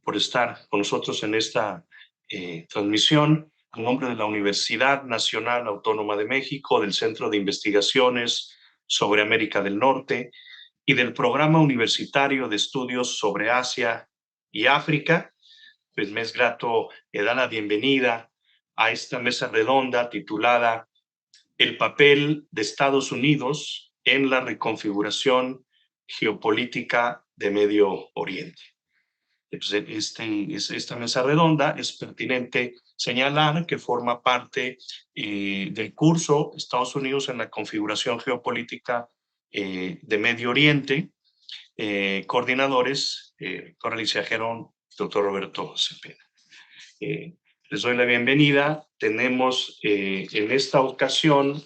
por estar con nosotros en esta transmisión. En nombre de la Universidad Nacional Autónoma de México, del Centro de Investigaciones sobre América del Norte y del Programa Universitario de Estudios sobre Asia y África, pues me es grato dar la bienvenida a esta mesa redonda titulada El papel de Estados Unidos en la reconfiguración geopolítica de Medio Oriente. Esta mesa redonda es pertinente señalar que forma parte del curso Estados Unidos en la configuración geopolítica de Medio Oriente, coordinadores, doctora Alicia Gerón, doctor Roberto Cepeda. Les doy la bienvenida. Tenemos en esta ocasión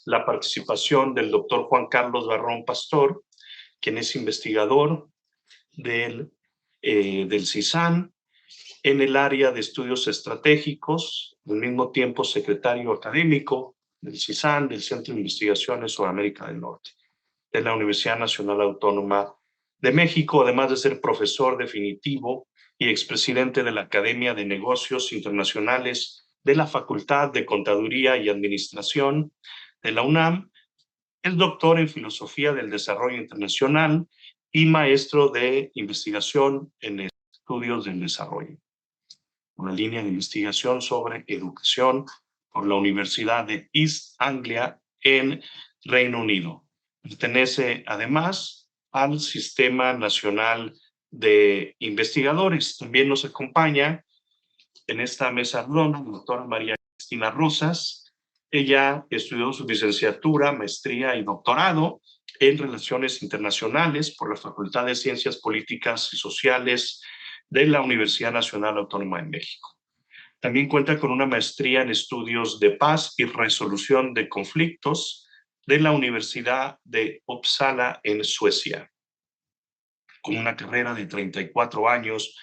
la participación del doctor Juan Carlos Barrón Pastor, quien es investigador del CISAN en el área de estudios estratégicos, al mismo tiempo secretario académico del CISAN, del Centro de Investigaciones sobre América del Norte, de la Universidad Nacional Autónoma de México, además de ser profesor definitivo y expresidente de la Academia de Negocios Internacionales de la Facultad de Contaduría y Administración de la UNAM. Es doctor en Filosofía del Desarrollo Internacional y maestro de investigación en estudios del desarrollo. Una línea de investigación sobre educación por la Universidad de East Anglia en Reino Unido. Pertenece además al Sistema Nacional de Investigadores. También nos acompaña en esta mesa redonda la doctora María Cristina Rosas. Ella estudió su licenciatura, maestría y doctorado en Relaciones Internacionales por la Facultad de Ciencias Políticas y Sociales de la Universidad Nacional Autónoma de México. También cuenta con una maestría en Estudios de Paz y Resolución de Conflictos de la Universidad de Uppsala en Suecia, con una carrera de 34 años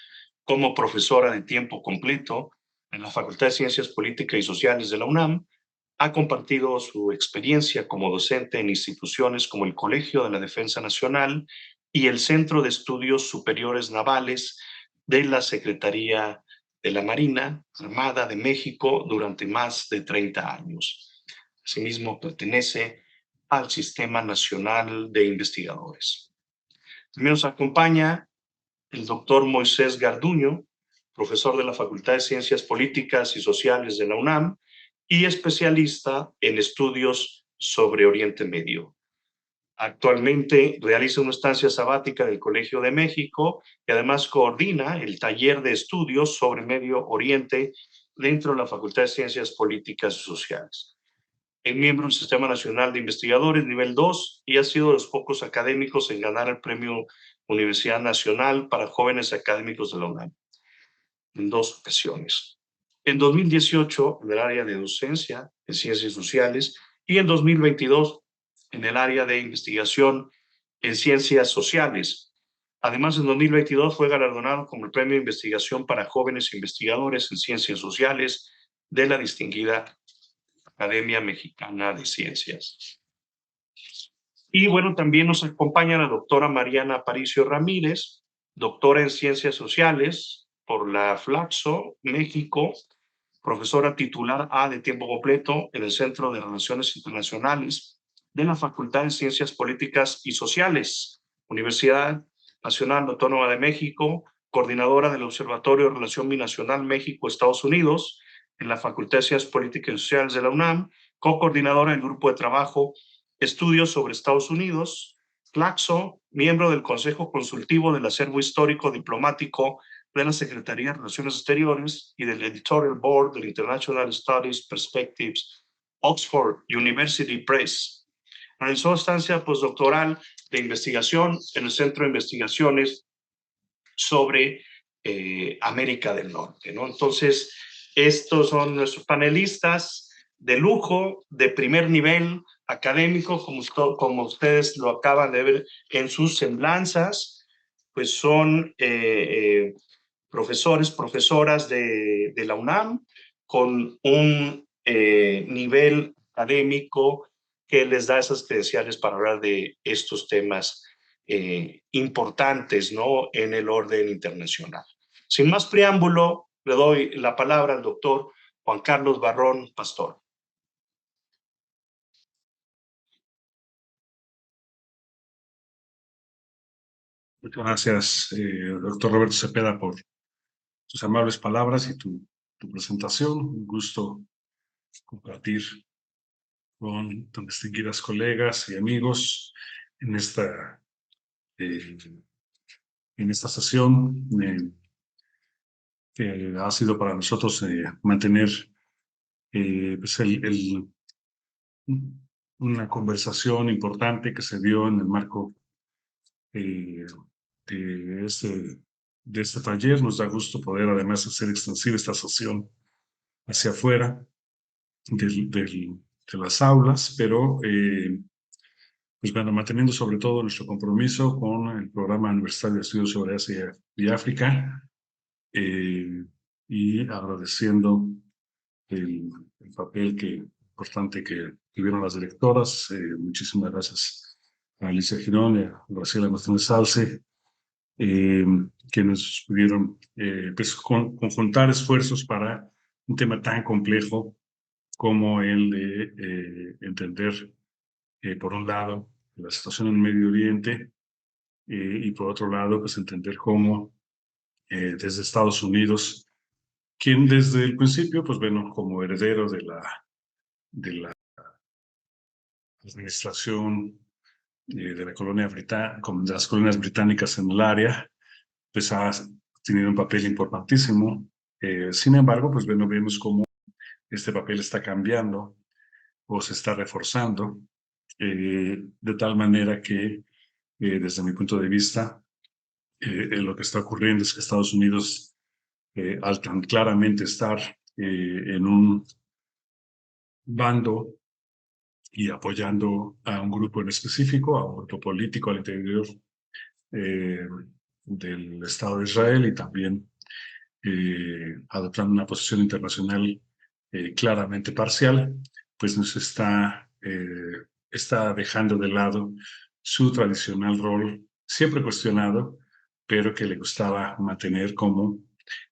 como profesora de tiempo completo en la Facultad de Ciencias Políticas y Sociales de la UNAM. Ha compartido su experiencia como docente en instituciones como el Colegio de la Defensa Nacional y el Centro de Estudios Superiores Navales de la Secretaría de la Marina Armada de México durante más de 30 años. Asimismo, pertenece al Sistema Nacional de Investigadores. También nos acompaña el doctor Moisés Garduño, profesor de la Facultad de Ciencias Políticas y Sociales de la UNAM y especialista en estudios sobre Oriente Medio. Actualmente realiza una estancia sabática del Colegio de México y además coordina el taller de estudios sobre Medio Oriente dentro de la Facultad de Ciencias Políticas y Sociales. Es miembro del Sistema Nacional de Investigadores nivel 2 y ha sido de los pocos académicos en ganar el Premio Universidad Nacional para Jóvenes Académicos de la UNAM en 2 ocasiones. En 2018 en el área de docencia en Ciencias Sociales y en 2022 en el área de investigación en Ciencias Sociales. Además, en 2022 fue galardonado como el Premio de Investigación para Jóvenes Investigadores en Ciencias Sociales de la distinguida Academia Mexicana de Ciencias. Y bueno, también nos acompaña la doctora Mariana Aparicio Ramírez, doctora en Ciencias Sociales por la Flaxo, México, profesora titular A de tiempo completo en el Centro de Relaciones Internacionales de la Facultad de Ciencias Políticas y Sociales, Universidad Nacional Autónoma de México, coordinadora del Observatorio de Relación Binacional México-Estados Unidos en la Facultad de Ciencias Políticas y Sociales de la UNAM, co-coordinadora del Grupo de Trabajo Estudios sobre Estados Unidos, Flaxo, miembro del Consejo Consultivo del Acervo Histórico Diplomático de la Secretaría de Relaciones Exteriores y del Editorial Board del International Studies Perspectives, Oxford University Press. Realizó estancia postdoctoral de investigación en el Centro de Investigaciones sobre América del Norte, ¿no? Entonces, estos son nuestros panelistas de lujo, de primer nivel académico, como ustedes lo acaban de ver en sus semblanzas, pues son profesores, profesoras de la UNAM con un nivel académico que les da esas credenciales para hablar de estos temas importantes, ¿no?, en el orden internacional. Sin más preámbulo, le doy la palabra al doctor Juan Carlos Barrón Pastor. Muchas gracias, doctor Roberto Cepeda, por tus amables palabras y tu presentación. Un gusto compartir con tus distinguidas colegas y amigos en eh, esta sesión que ha sido para nosotros mantener pues una conversación importante que se dio en el marco eh, de este taller. Nos da gusto poder además hacer extensiva esta sesión hacia afuera de las aulas, pero pues bueno, manteniendo sobre todo nuestro compromiso con el Programa Universitario de Estudios sobre Asia y África, eh, y agradeciendo el papel importante que tuvieron las directoras. Muchísimas gracias a Alicia Girón y a Graciela Martínez Salce, que nos pudieron pues, conjuntar esfuerzos para un tema tan complejo como el de entender, por un lado, la situación en el Medio Oriente, y por otro lado, pues entender cómo desde Estados Unidos, quien desde el principio, pues bueno, como heredero de la administración de la colonia de las colonias británicas en el área, pues ha tenido un papel importantísimo. Sin embargo, pues bueno, vemos cómo este papel está cambiando o se está reforzando, de tal manera que, desde mi punto de vista, lo que está ocurriendo es que Estados Unidos, al tan claramente estar en un bando y apoyando a un grupo en específico, a un grupo político al interior eh, del Estado de Israel, y también adoptando una posición internacional claramente parcial, pues está dejando de lado su tradicional rol, siempre cuestionado, pero que le gustaba mantener como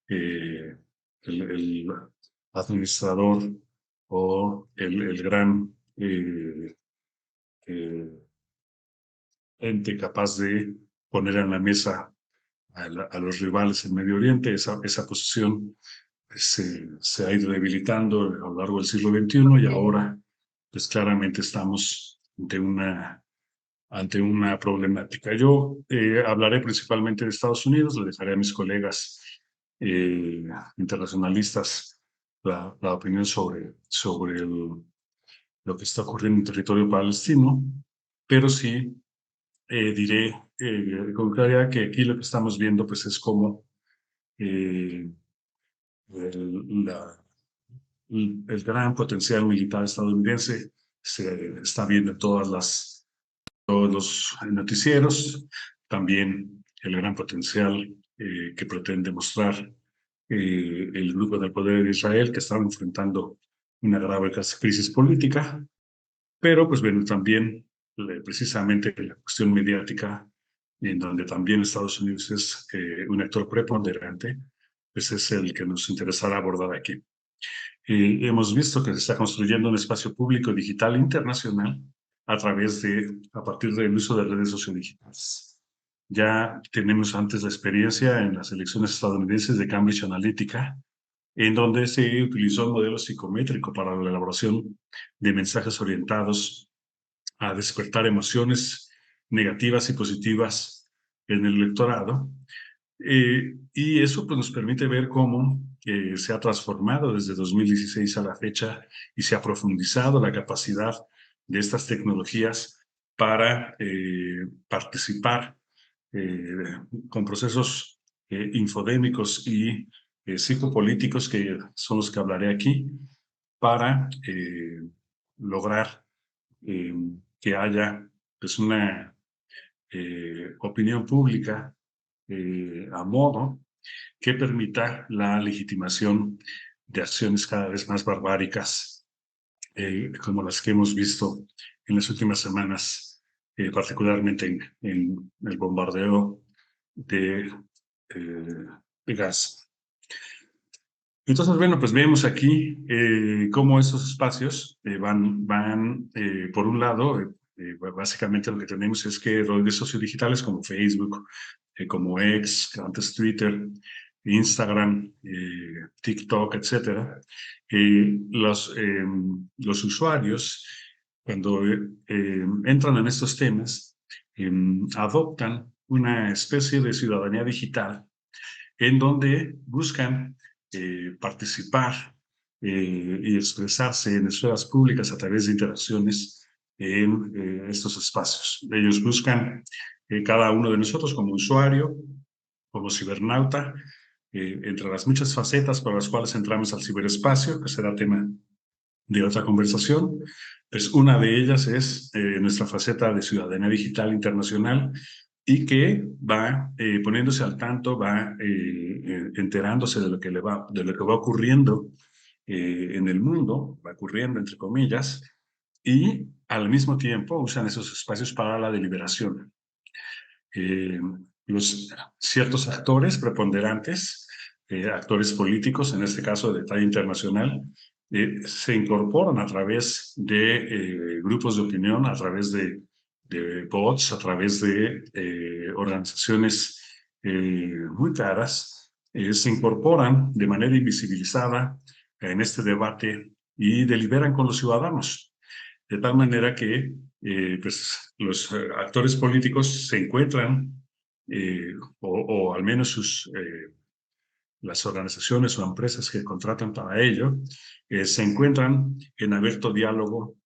eh, el administrador o el gran eh, ente capaz de poner en la mesa a los rivales en Medio Oriente. Esa posición se ha ido debilitando a lo largo del siglo XXI, y ahora pues claramente estamos ante una problemática. Yo hablaré principalmente de Estados Unidos, le dejaré a mis colegas eh, internacionalistas la opinión sobre lo que está ocurriendo en territorio palestino, pero sí diré con claridad que aquí lo que estamos viendo pues es como eh, el, la, el gran potencial militar estadounidense se está viendo en todos los noticieros. También el gran potencial que pretende mostrar el grupo del poder de Israel, que estaba enfrentando una grave crisis política, pero pues bueno, también precisamente la cuestión mediática, en donde también Estados Unidos es un actor preponderante, pues es el que nos interesará abordar aquí. Hemos visto que se está construyendo un espacio público digital internacional a partir del uso de redes sociodigitales. Ya tenemos antes la experiencia en las elecciones estadounidenses de Cambridge Analytica, en donde se utilizó un modelo psicométrico para la elaboración de mensajes orientados a despertar emociones negativas y positivas en el electorado. Y eso pues, nos permite ver cómo se ha transformado desde 2016 a la fecha y se ha profundizado la capacidad de estas tecnologías para participar con procesos infodémicos y psicopolíticos, que son los que hablaré aquí, para lograr que haya pues, una opinión pública a modo que permita la legitimación de acciones cada vez más barbáricas, como las que hemos visto en las últimas semanas, particularmente en el bombardeo de gas. Entonces, bueno, pues vemos aquí cómo estos espacios van por un lado, básicamente lo que tenemos es que redes sociodigitales como Facebook, como X, antes Twitter, Instagram, TikTok, etcétera, los usuarios, cuando entran en estos temas, adoptan una especie de ciudadanía digital en donde buscan participar y expresarse en esferas públicas a través de interacciones en estos espacios. Ellos buscan cada uno de nosotros como usuario, como cibernauta, entre las muchas facetas por las cuales entramos al ciberespacio, que será tema de otra conversación, pues una de ellas es nuestra faceta de ciudadanía digital internacional y que va poniéndose al tanto, va enterándose de lo que va ocurriendo en el mundo, va ocurriendo entre comillas, y al mismo tiempo usan esos espacios para la deliberación. Eh, ciertos actores preponderantes, actores políticos, en este caso de talla internacional, se incorporan a través de grupos de opinión, a través de bots, a través de organizaciones muy claras, se incorporan de manera invisibilizada en este debate y deliberan con los ciudadanos, de tal manera que pues, los actores políticos se encuentran, o al menos las organizaciones o empresas que contratan para ello, se encuentran en abierto diálogo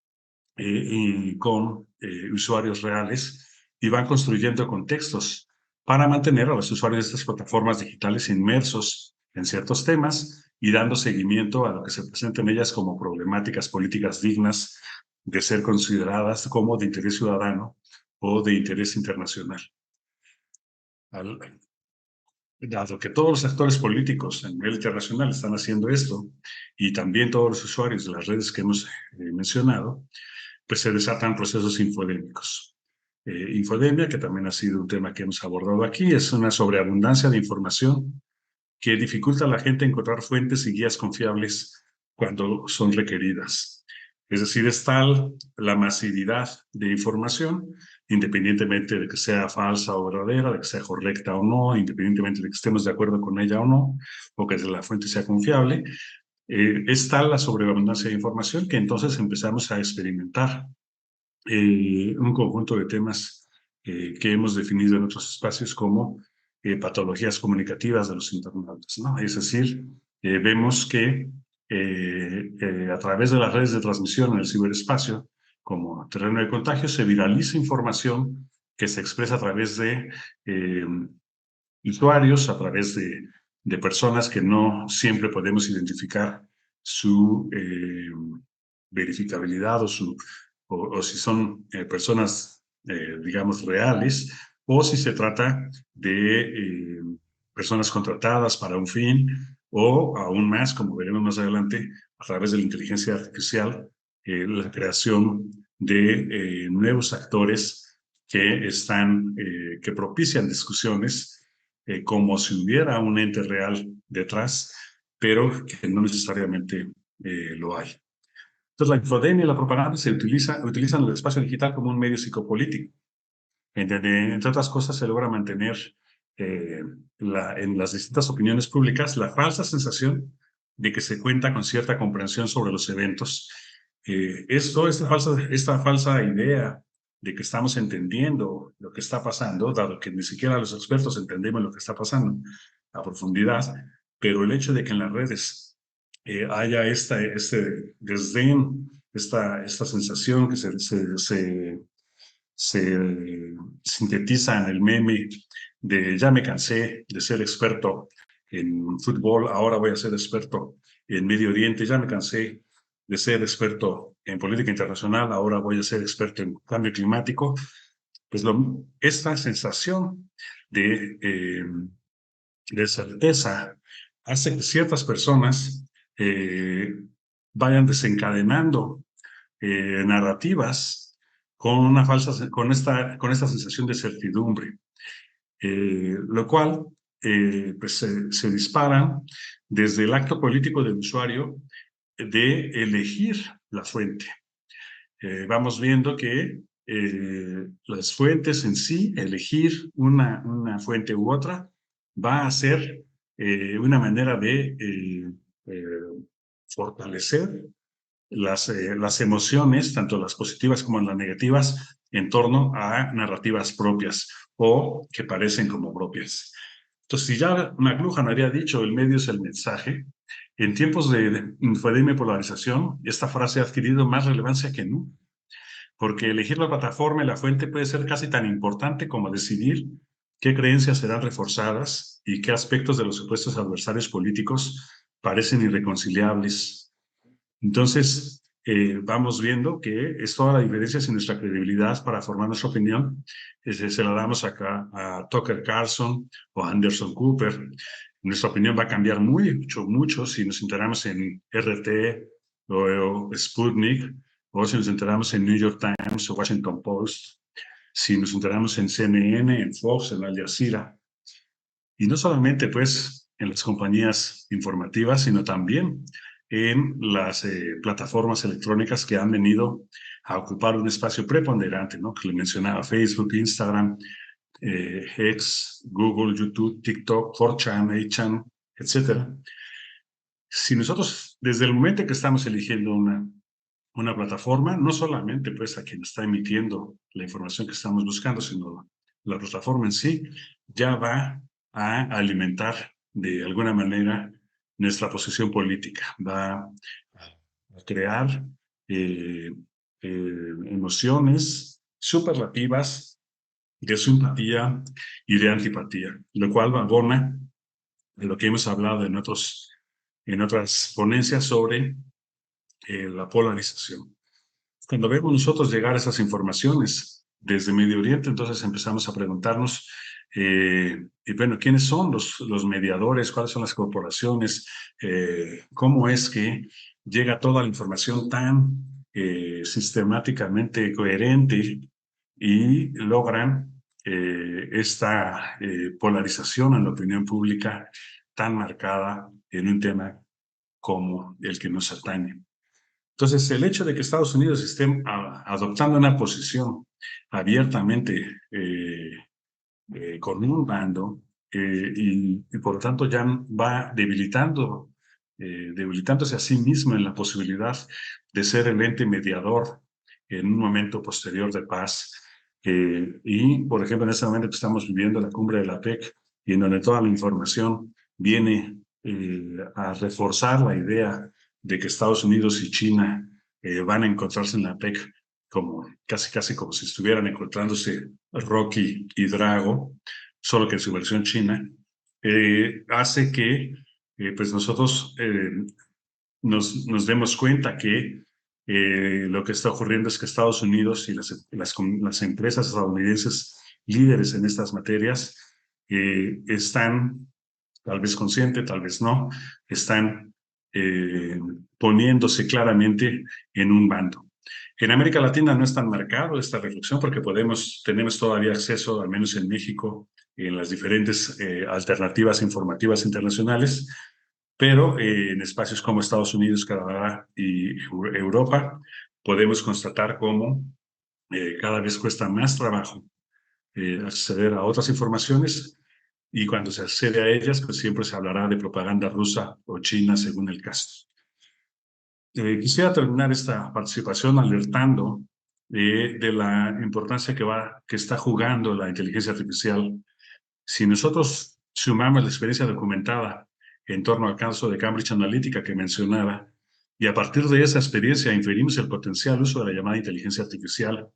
con usuarios reales y van construyendo contextos para mantener a los usuarios de estas plataformas digitales inmersos en ciertos temas y dando seguimiento a lo que se presenta en ellas como problemáticas políticas dignas de ser consideradas como de interés ciudadano o de interés internacional. Dado que todos los actores políticos a nivel internacional están haciendo esto, y también todos los usuarios de las redes que hemos mencionado, pues se desatan procesos infodémicos. Infodemia, que también ha sido un tema que hemos abordado aquí, es una sobreabundancia de información que dificulta a la gente encontrar fuentes y guías confiables cuando son requeridas. Es decir, es tal la masividad de información, independientemente de que sea falsa o verdadera, de que sea correcta o no, independientemente de que estemos de acuerdo con ella o no, o que la fuente sea confiable, es tal la sobreabundancia de información que entonces empezamos a experimentar un conjunto de temas que hemos definido en otros espacios como patologías comunicativas de los internautas, ¿no? Es decir, vemos que a través de las redes de transmisión en el ciberespacio, como terreno de contagio, se viraliza información que se expresa a través de usuarios, a través de personas que no siempre podemos identificar su verificabilidad o si son personas, digamos, reales, o si se trata de personas contratadas para un fin, o aún más, como veremos más adelante, a través de la inteligencia artificial, la creación de nuevos actores que propician discusiones como si hubiera un ente real detrás, pero que no necesariamente lo hay. Entonces, la infodemia y la propaganda utilizan el espacio digital como un medio psicopolítico, en donde, entre otras cosas, se logra mantener en las distintas opiniones públicas la falsa sensación de que se cuenta con cierta comprensión sobre los eventos. Esta falsa idea de que estamos entendiendo lo que está pasando, dado que ni siquiera los expertos entendemos lo que está pasando a profundidad, pero el hecho de que en las redes haya este desdén, esta sensación que se sintetiza en el meme de ya me cansé de ser experto en fútbol, ahora voy a ser experto en Medio Oriente, ya me cansé de ser experto en política internacional, ahora voy a ser experto en cambio climático, pues esta sensación de certeza hace que ciertas personas vayan desencadenando narrativas con esta sensación de certidumbre, lo cual pues se disparan desde el acto político del usuario de elegir la fuente. Vamos viendo que las fuentes en sí, elegir una fuente u otra, va a ser una manera de fortalecer las emociones, tanto las positivas como las negativas, en torno a narrativas propias o que parecen como propias. Entonces, si ya McLuhan había dicho el medio es el mensaje, en tiempos de infodemia y polarización, esta frase ha adquirido más relevancia que nunca, porque elegir la plataforma y la fuente puede ser casi tan importante como decidir qué creencias serán reforzadas y qué aspectos de los supuestos adversarios políticos parecen irreconciliables. Entonces, vamos viendo que es toda la diferencia si nuestra credibilidad para formar nuestra opinión se la damos acá a Tucker Carlson o a Anderson Cooper. Nuestra opinión va a cambiar mucho si nos enteramos en RT o Sputnik, o si nos enteramos en New York Times o Washington Post, si nos enteramos en CNN, en Fox, en Al Jazeera. Y no solamente, pues, en las compañías informativas, sino también en las plataformas electrónicas que han venido a ocupar un espacio preponderante, ¿no? Que le mencionaba: Facebook, Instagram, X, Google, YouTube, TikTok, 4chan, 8chan, etcétera. Si nosotros, desde el momento que estamos eligiendo una plataforma, no solamente pues a quien está emitiendo la información que estamos buscando, sino la plataforma en sí, ya va a alimentar de alguna manera nuestra posición política, va a crear emociones superlativas de simpatía y de antipatía, lo cual abona de lo que hemos hablado en otras ponencias sobre la polarización. Cuando vemos nosotros llegar esas informaciones desde Medio Oriente, entonces empezamos a preguntarnos, y bueno, ¿quiénes son los mediadores? ¿Cuáles son las corporaciones? ¿Cómo es que llega toda la información tan sistemáticamente coherente y logran esta polarización en la opinión pública tan marcada en un tema como el que nos atañe? Entonces, el hecho de que Estados Unidos esté adoptando una posición abiertamente con un bando y por lo tanto ya va debilitándose a sí mismo en la posibilidad de ser el ente mediador en un momento posterior de paz. Y, por ejemplo, en este momento que estamos viviendo la cumbre de la PEC y en donde toda la información viene a reforzar la idea de que Estados Unidos y China van a encontrarse en la PEC como casi como si estuvieran encontrándose Rocky y Drago, solo que en su versión china, hace que pues nosotros nos demos cuenta que lo que está ocurriendo es que Estados Unidos y las empresas estadounidenses líderes en estas materias están, tal vez consciente, tal vez no, están poniéndose claramente en un bando. En América Latina no es tan marcado esta reflexión porque tenemos todavía acceso, al menos en México, en las diferentes alternativas informativas internacionales, pero en espacios como Estados Unidos, Canadá y Europa, podemos constatar cómo cada vez cuesta más trabajo acceder a otras informaciones, y cuando se accede a ellas, pues siempre se hablará de propaganda rusa o china, según el caso. Quisiera terminar esta participación alertando de la importancia que está jugando la inteligencia artificial. Si nosotros sumamos la experiencia documentada en torno al caso de Cambridge Analytica que mencionaba, y a partir de esa experiencia inferimos el potencial uso de la llamada inteligencia artificial,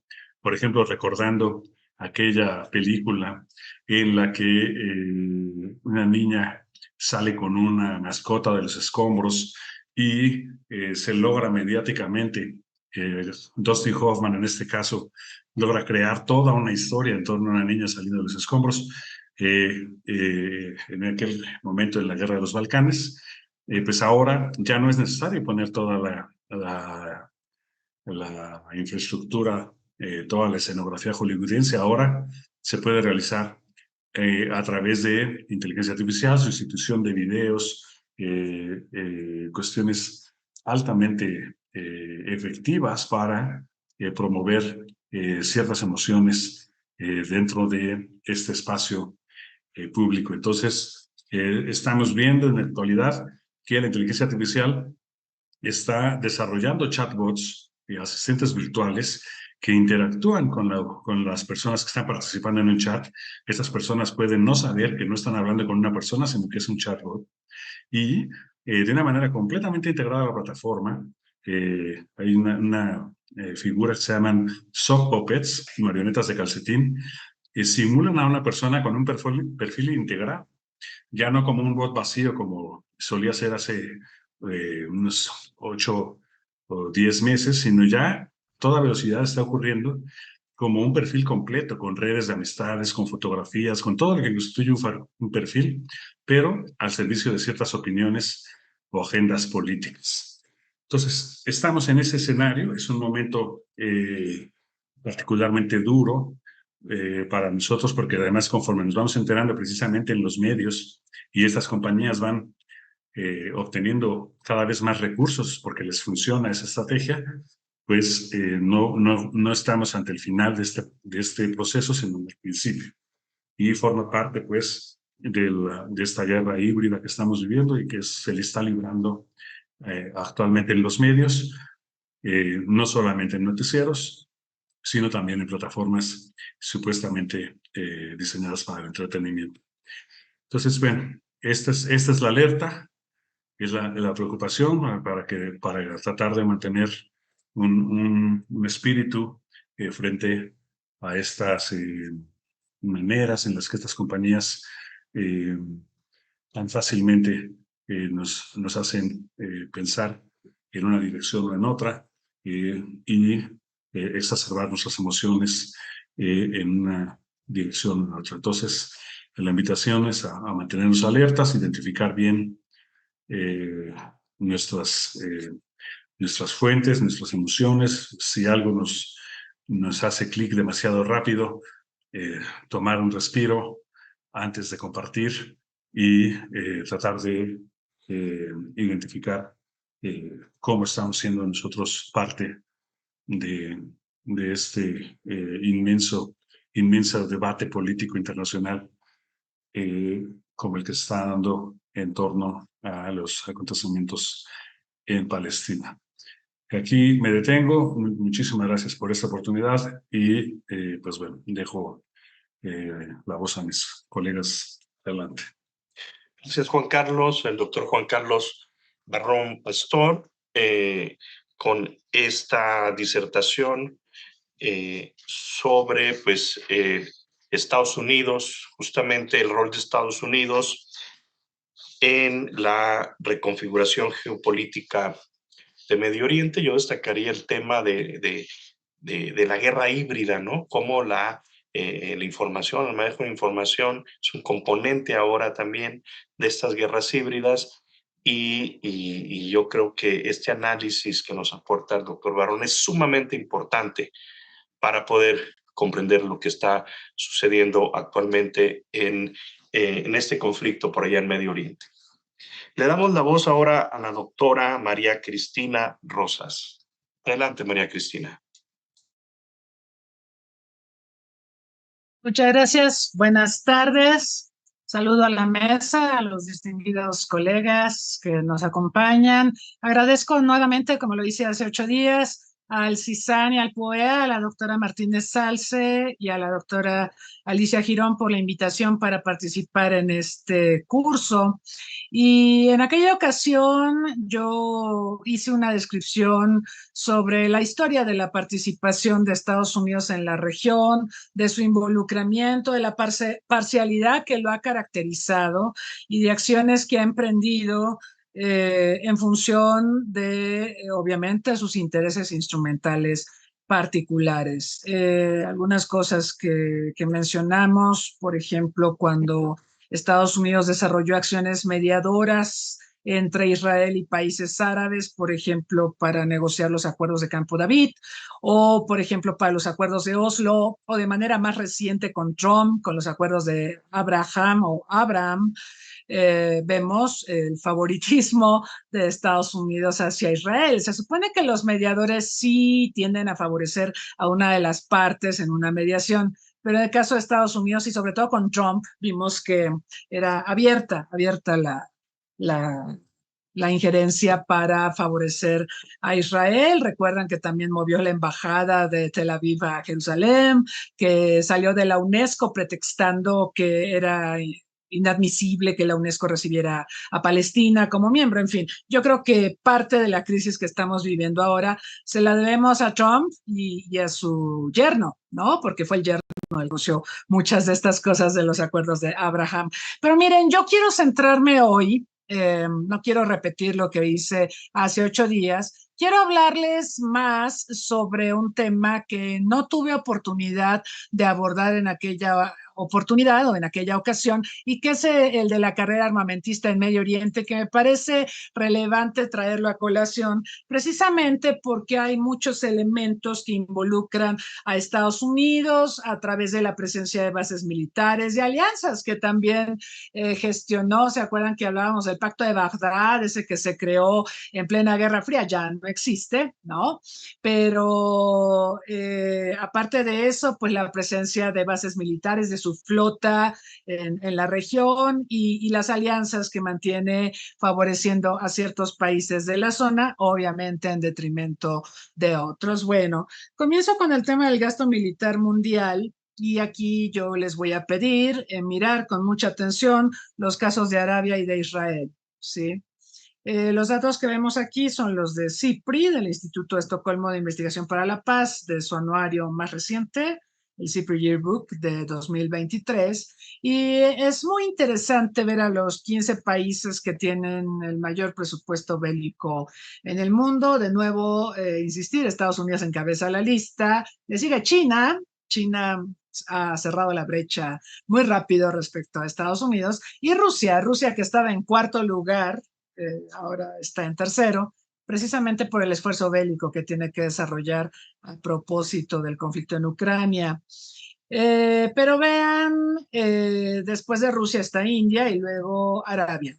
por ejemplo, recordando aquella película en la que una niña sale con una mascota de los escombros y se logra mediáticamente, Dustin Hoffman en este caso, logra crear toda una historia en torno a una niña saliendo de los escombros en aquel momento en la guerra de los Balcanes. Pues ahora ya no es necesario poner toda la infraestructura, toda la escenografía hollywoodense. Ahora se puede realizar a través de inteligencia artificial, sustitución de videos, cuestiones altamente efectivas para promover ciertas emociones dentro de este espacio público. Entonces, estamos viendo en la actualidad que la inteligencia artificial está desarrollando chatbots y asistentes virtuales que interactúan con las personas que están participando en un chat. Estas personas pueden no saber que no están hablando con una persona, sino que es un chatbot. Y de una manera completamente integrada a la plataforma, hay una figura que se llaman sock puppets, marionetas de calcetín, que simulan a una persona con un perfil integrado, ya no como un bot vacío como solía ser hace unos 8 o 10 meses, sino ya toda velocidad está ocurriendo como un perfil completo, con redes de amistades, con fotografías, con todo lo que constituye un perfil, pero al servicio de ciertas opiniones o agendas políticas. Entonces, estamos en ese escenario, es un momento particularmente duro para nosotros, porque además conforme nos vamos enterando precisamente en los medios y estas compañías van obteniendo cada vez más recursos porque les funciona esa estrategia, pues no estamos ante el final de este proceso, sino en el principio. Y forma parte, pues, de esta guerra híbrida que estamos viviendo y que se le está librando actualmente en los medios, no solamente en noticieros, sino también en plataformas supuestamente diseñadas para el entretenimiento. Entonces, bueno, esta es la alerta, es la preocupación para tratar de mantener un espíritu frente a estas maneras en las que estas compañías eh, tan fácilmente nos hacen pensar en una dirección o en otra y exacerbar nuestras emociones en una dirección o en otra. Entonces, la invitación es a mantenernos alertas, identificar bien eh, nuestras, nuestras fuentes, nuestras emociones. Si algo nos hace clic demasiado rápido, tomar un respiro antes de compartir y tratar de identificar cómo estamos siendo nosotros parte de, de este inmenso debate político internacional como el que se está dando en torno a los acontecimientos en Palestina. Aquí me detengo. Muchísimas gracias por esta oportunidad y pues bueno, dejo la voz a mis colegas. Adelante. Gracias, Juan Carlos, el doctor Juan Carlos Barrón Pastor, con esta disertación sobre pues, Estados Unidos, justamente el rol de Estados Unidos en la reconfiguración geopolítica de Medio Oriente. Yo destacaría el tema de la guerra híbrida, ¿no? Cómo la información, el manejo de información es un componente ahora también de estas guerras híbridas y yo creo que este análisis que nos aporta el doctor Barrón es sumamente importante para poder comprender lo que está sucediendo actualmente en este conflicto por allá en Medio Oriente. Le damos la voz ahora a la doctora María Cristina Rosas. Adelante, María Cristina. Muchas gracias. Buenas tardes. Saludo a la mesa, a los distinguidos colegas que nos acompañan. Agradezco nuevamente, como lo hice hace 8 días, al CISAN y al POEA, a la doctora Martínez Salce y a la doctora Alicia Girón por la invitación para participar en este curso. Y en aquella ocasión yo hice una descripción sobre la historia de la participación de Estados Unidos en la región, de su involucramiento, de la parcialidad que lo ha caracterizado y de acciones que ha emprendido en función de, obviamente, sus intereses instrumentales particulares. Algunas cosas que mencionamos, por ejemplo, cuando Estados Unidos desarrolló acciones mediadoras entre Israel y países árabes, por ejemplo, para negociar los acuerdos de Campo David, o por ejemplo, para los acuerdos de Oslo, o de manera más reciente con Trump, con los acuerdos de Abraham. Vemos el favoritismo de Estados Unidos hacia Israel. Se supone que los mediadores sí tienden a favorecer a una de las partes en una mediación, pero en el caso de Estados Unidos y sobre todo con Trump, vimos que era abierta la injerencia para favorecer a Israel. Recuerdan que también movió la embajada de Tel Aviv a Jerusalén, que salió de la UNESCO pretextando que era inadmisible que la UNESCO recibiera a Palestina como miembro. En fin, yo creo que parte de la crisis que estamos viviendo ahora se la debemos a Trump y a su yerno, ¿no? Porque fue el yerno el que anunció muchas de estas cosas de los acuerdos de Abraham. Pero miren, yo quiero centrarme hoy, no quiero repetir lo que hice hace 8 días, quiero hablarles más sobre un tema que no tuve oportunidad de abordar en aquella oportunidad o en aquella ocasión, y que es el de la carrera armamentista en Medio Oriente, que me parece relevante traerlo a colación, precisamente porque hay muchos elementos que involucran a Estados Unidos a través de la presencia de bases militares y alianzas que también gestionó. ¿Se acuerdan que hablábamos del Pacto de Bagdad, ese que se creó en plena Guerra Fría? Ya no existe, ¿no? Pero aparte de eso, pues la presencia de bases militares, de su flota en la región y las alianzas que mantiene favoreciendo a ciertos países de la zona, obviamente en detrimento de otros. Bueno, comienzo con el tema del gasto militar mundial. Y aquí yo les voy a pedir mirar con mucha atención los casos de Arabia y de Israel, ¿sí? Los datos que vemos aquí son los de CIPRI, del Instituto de Estocolmo de Investigación para la Paz, de su anuario más reciente, el CIPRI Yearbook de 2023. Y es muy interesante ver a los 15 países que tienen el mayor presupuesto bélico en el mundo. De nuevo, insistir, Estados Unidos encabeza la lista. Le sigue China. China ha cerrado la brecha muy rápido respecto a Estados Unidos. Y Rusia que estaba en cuarto lugar, ahora está en tercero, precisamente por el esfuerzo bélico que tiene que desarrollar a propósito del conflicto en Ucrania. Pero vean, después de Rusia está India y luego Arabia.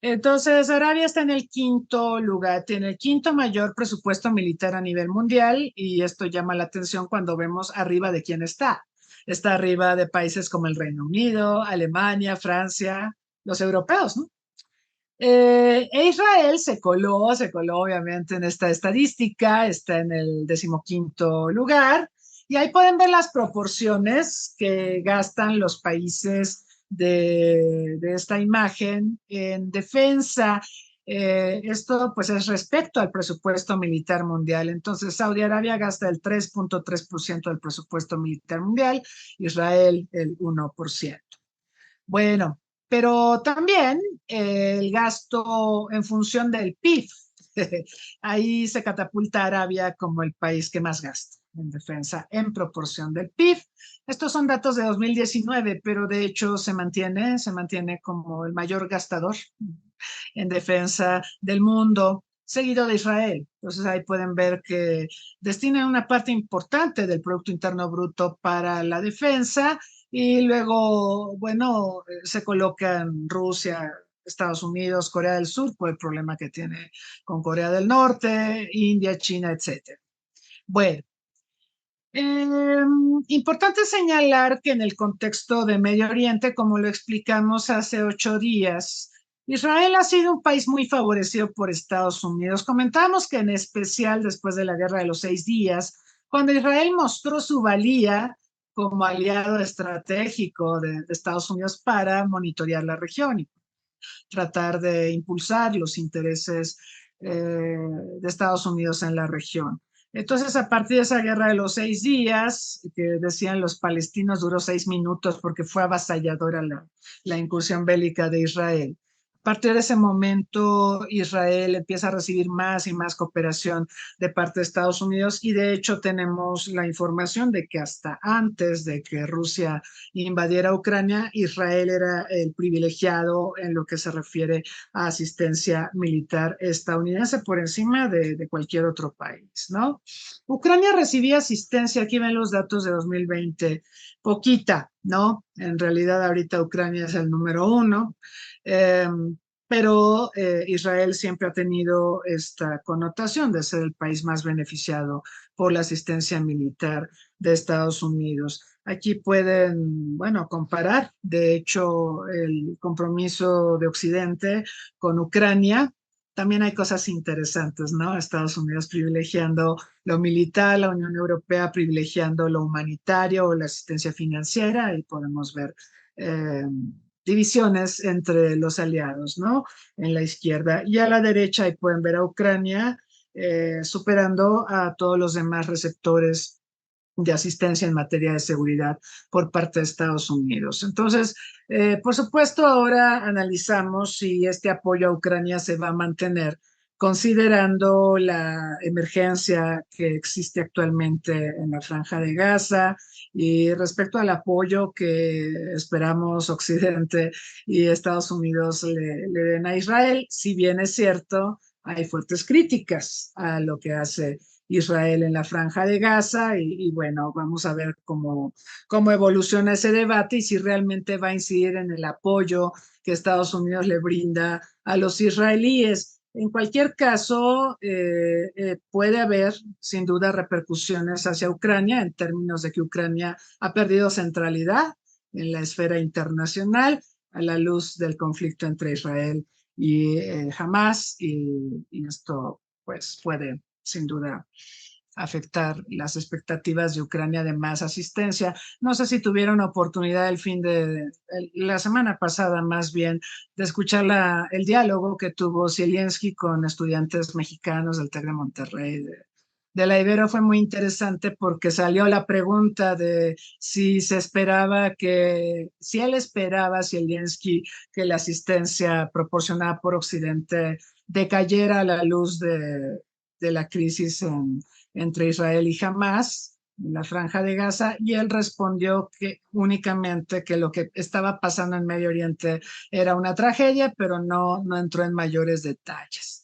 Entonces, Arabia está en el quinto lugar, tiene el quinto mayor presupuesto militar a nivel mundial, y esto llama la atención cuando vemos arriba de quién está. Está arriba de países como el Reino Unido, Alemania, Francia, los europeos, ¿no? Israel se coló obviamente en esta estadística, está en el 15º lugar, y ahí pueden ver las proporciones que gastan los países de esta imagen en defensa. Esto pues es respecto al presupuesto militar mundial. Entonces, Saudi Arabia gasta el 3.3% del presupuesto militar mundial, Israel el 1%. Bueno, pero también el gasto en función del PIB. Ahí se catapulta Arabia como el país que más gasta en defensa en proporción del PIB. Estos son datos de 2019, pero de hecho se mantiene como el mayor gastador en defensa del mundo, seguido de Israel. Entonces ahí pueden ver que destina una parte importante del Producto Interno Bruto para la defensa, y luego, bueno, se colocan Rusia, Estados Unidos, Corea del Sur, por el problema que tiene con Corea del Norte, India, China, etc. Bueno, importante señalar que en el contexto de Medio Oriente, como lo explicamos hace 8 días, Israel ha sido un país muy favorecido por Estados Unidos. Comentamos que en especial después de la Guerra de los 6 días, cuando Israel mostró su valía como aliado estratégico de Estados Unidos para monitorear la región y tratar de impulsar los intereses de Estados Unidos en la región. Entonces, a partir de esa guerra de los 6 días, que decían los palestinos duró 6 minutos porque fue avasalladora la incursión bélica de Israel. A partir de ese momento, Israel empieza a recibir más y más cooperación de parte de Estados Unidos y de hecho tenemos la información de que hasta antes de que Rusia invadiera Ucrania, Israel era el privilegiado en lo que se refiere a asistencia militar estadounidense por encima de cualquier otro país, ¿no? Ucrania recibía asistencia, aquí ven los datos de 2020, poquita, ¿no? En realidad ahorita Ucrania es el número 1. Pero Israel siempre ha tenido esta connotación de ser el país más beneficiado por la asistencia militar de Estados Unidos. Aquí pueden, bueno, comparar, de hecho, el compromiso de Occidente con Ucrania. También hay cosas interesantes, ¿no? Estados Unidos privilegiando lo militar, la Unión Europea privilegiando lo humanitario o la asistencia financiera, y podemos ver divisiones entre los aliados, ¿no? En la izquierda y a la derecha, y pueden ver a Ucrania superando a todos los demás receptores de asistencia en materia de seguridad por parte de Estados Unidos. Entonces, por supuesto, ahora analizamos si este apoyo a Ucrania se va a mantener, considerando la emergencia que existe actualmente en la Franja de Gaza y respecto al apoyo que esperamos Occidente y Estados Unidos le den a Israel. Si bien es cierto, hay fuertes críticas a lo que hace Israel en la Franja de Gaza y bueno, vamos a ver cómo evoluciona ese debate y si realmente va a incidir en el apoyo que Estados Unidos le brinda a los israelíes. En cualquier caso, puede haber sin duda repercusiones hacia Ucrania en términos de que Ucrania ha perdido centralidad en la esfera internacional a la luz del conflicto entre Israel y Hamas y esto pues puede sin duda afectar las expectativas de Ucrania de más asistencia. No sé si tuvieron oportunidad la semana pasada más bien, de escuchar el diálogo que tuvo Zelensky con estudiantes mexicanos del TEC de Monterrey, de la Ibero. Fue muy interesante porque salió la pregunta de si él esperaba, Zelensky, que la asistencia proporcionada por Occidente decayera a la luz de la crisis entre Israel y Hamas en la Franja de Gaza, y él respondió que únicamente que lo que estaba pasando en Medio Oriente era una tragedia, pero no entró en mayores detalles.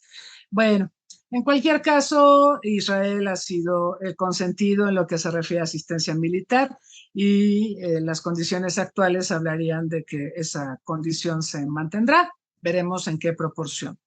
Bueno, en cualquier caso, Israel ha sido el consentido en lo que se refiere a asistencia militar y las condiciones actuales hablarían de que esa condición se mantendrá. Veremos en qué proporción.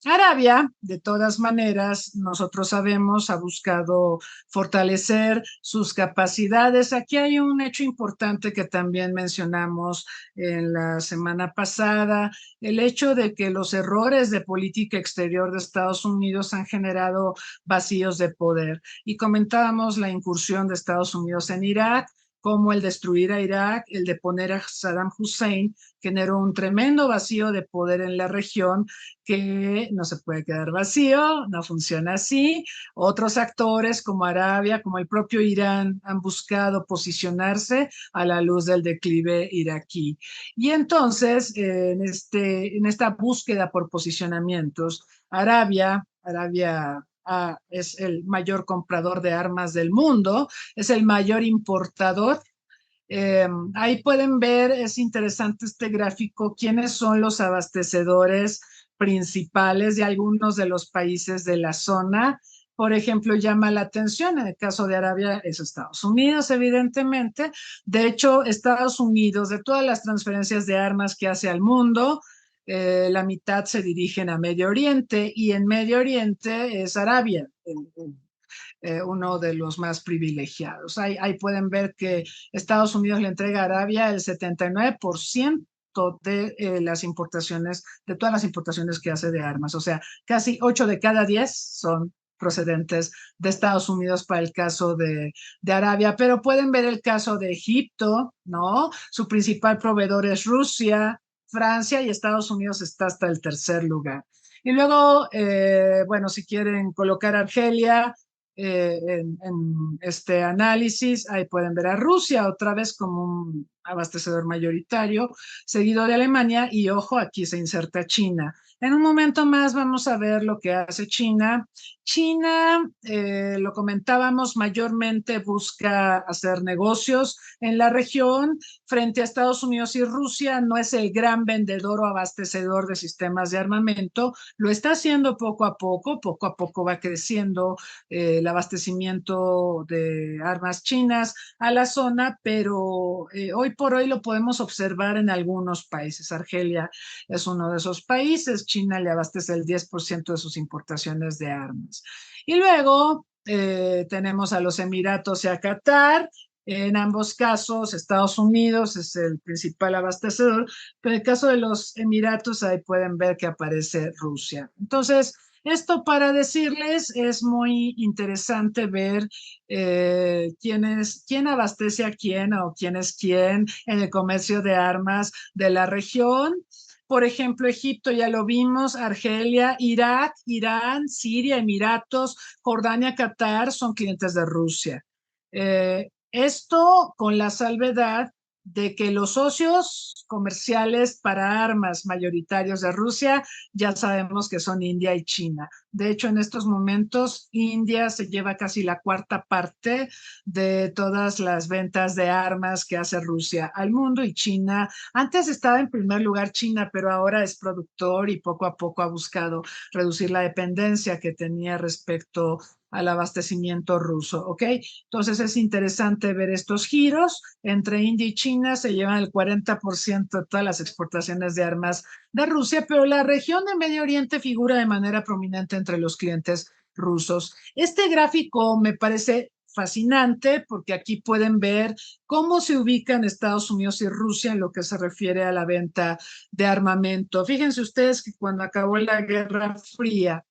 Arabia, de todas maneras, nosotros sabemos, ha buscado fortalecer sus capacidades. Aquí hay un hecho importante que también mencionamos en la semana pasada, el hecho de que los errores de política exterior de Estados Unidos han generado vacíos de poder. Y comentábamos la incursión de Estados Unidos en Irak, como el destruir a Irak, el deponer a Saddam Hussein, generó un tremendo vacío de poder en la región que no se puede quedar vacío, no funciona así. Otros actores como Arabia, como el propio Irán, han buscado posicionarse a la luz del declive iraquí. Y entonces, en esta búsqueda por posicionamientos, Arabia es el mayor comprador de armas del mundo, es el mayor importador. Ahí pueden ver, es interesante este gráfico, quiénes son los abastecedores principales de algunos de los países de la zona. Por ejemplo, llama la atención, en el caso de Arabia es Estados Unidos, evidentemente. De hecho, Estados Unidos, de todas las transferencias de armas que hace al mundo, la mitad se dirigen a Medio Oriente, y en Medio Oriente es Arabia, uno de los más privilegiados. Ahí pueden ver que Estados Unidos le entrega a Arabia el 79% de las importaciones, de todas las importaciones que hace de armas. O sea, casi 8 de cada 10 son procedentes de Estados Unidos para el caso de Arabia, pero pueden ver el caso de Egipto, ¿no? Su principal proveedor es Rusia, Francia, y Estados Unidos está hasta el tercer lugar. Y luego, bueno, si quieren colocar Argelia, en este análisis. Ahí pueden ver a Rusia otra vez como un abastecedor mayoritario, seguido de Alemania, y ojo, aquí se inserta China. En un momento más vamos a ver lo que hace China. China, lo comentábamos, mayormente busca hacer negocios en la región. Frente a Estados Unidos y Rusia, no es el gran vendedor o abastecedor de sistemas de armamento, lo está haciendo poco a poco va creciendo el abastecimiento de armas chinas a la zona, pero hoy por hoy lo podemos observar en algunos países. Argelia es uno de esos países. China le abastece el 10% de sus importaciones de armas. Y luego tenemos a los Emiratos y a Qatar. En ambos casos, Estados Unidos es el principal abastecedor, pero en el caso de los Emiratos, ahí pueden ver que aparece Rusia. Entonces, esto para decirles, es muy interesante ver quién abastece a quién o quién es quién en el comercio de armas de la región. Por ejemplo, Egipto ya lo vimos, Argelia, Irak, Irán, Siria, Emiratos, Jordania, Qatar son clientes de Rusia. Esto con la salvedad de que los socios comerciales para armas mayoritarios de Rusia ya sabemos que son India y China. De hecho, en estos momentos, India se lleva casi la cuarta parte de todas las ventas de armas que hace Rusia al mundo, y China, antes estaba en primer lugar China, pero ahora es productor y poco a poco ha buscado reducir la dependencia que tenía respecto al abastecimiento ruso, ¿ok? Entonces es interesante ver estos giros. Entre India y China se llevan el 40% de todas las exportaciones de armas de Rusia, pero la región de Medio Oriente figura de manera prominente entre los clientes rusos. Este gráfico me parece fascinante porque aquí pueden ver cómo se ubican Estados Unidos y Rusia en lo que se refiere a la venta de armamento. Fíjense ustedes que cuando acabó la Guerra Fría,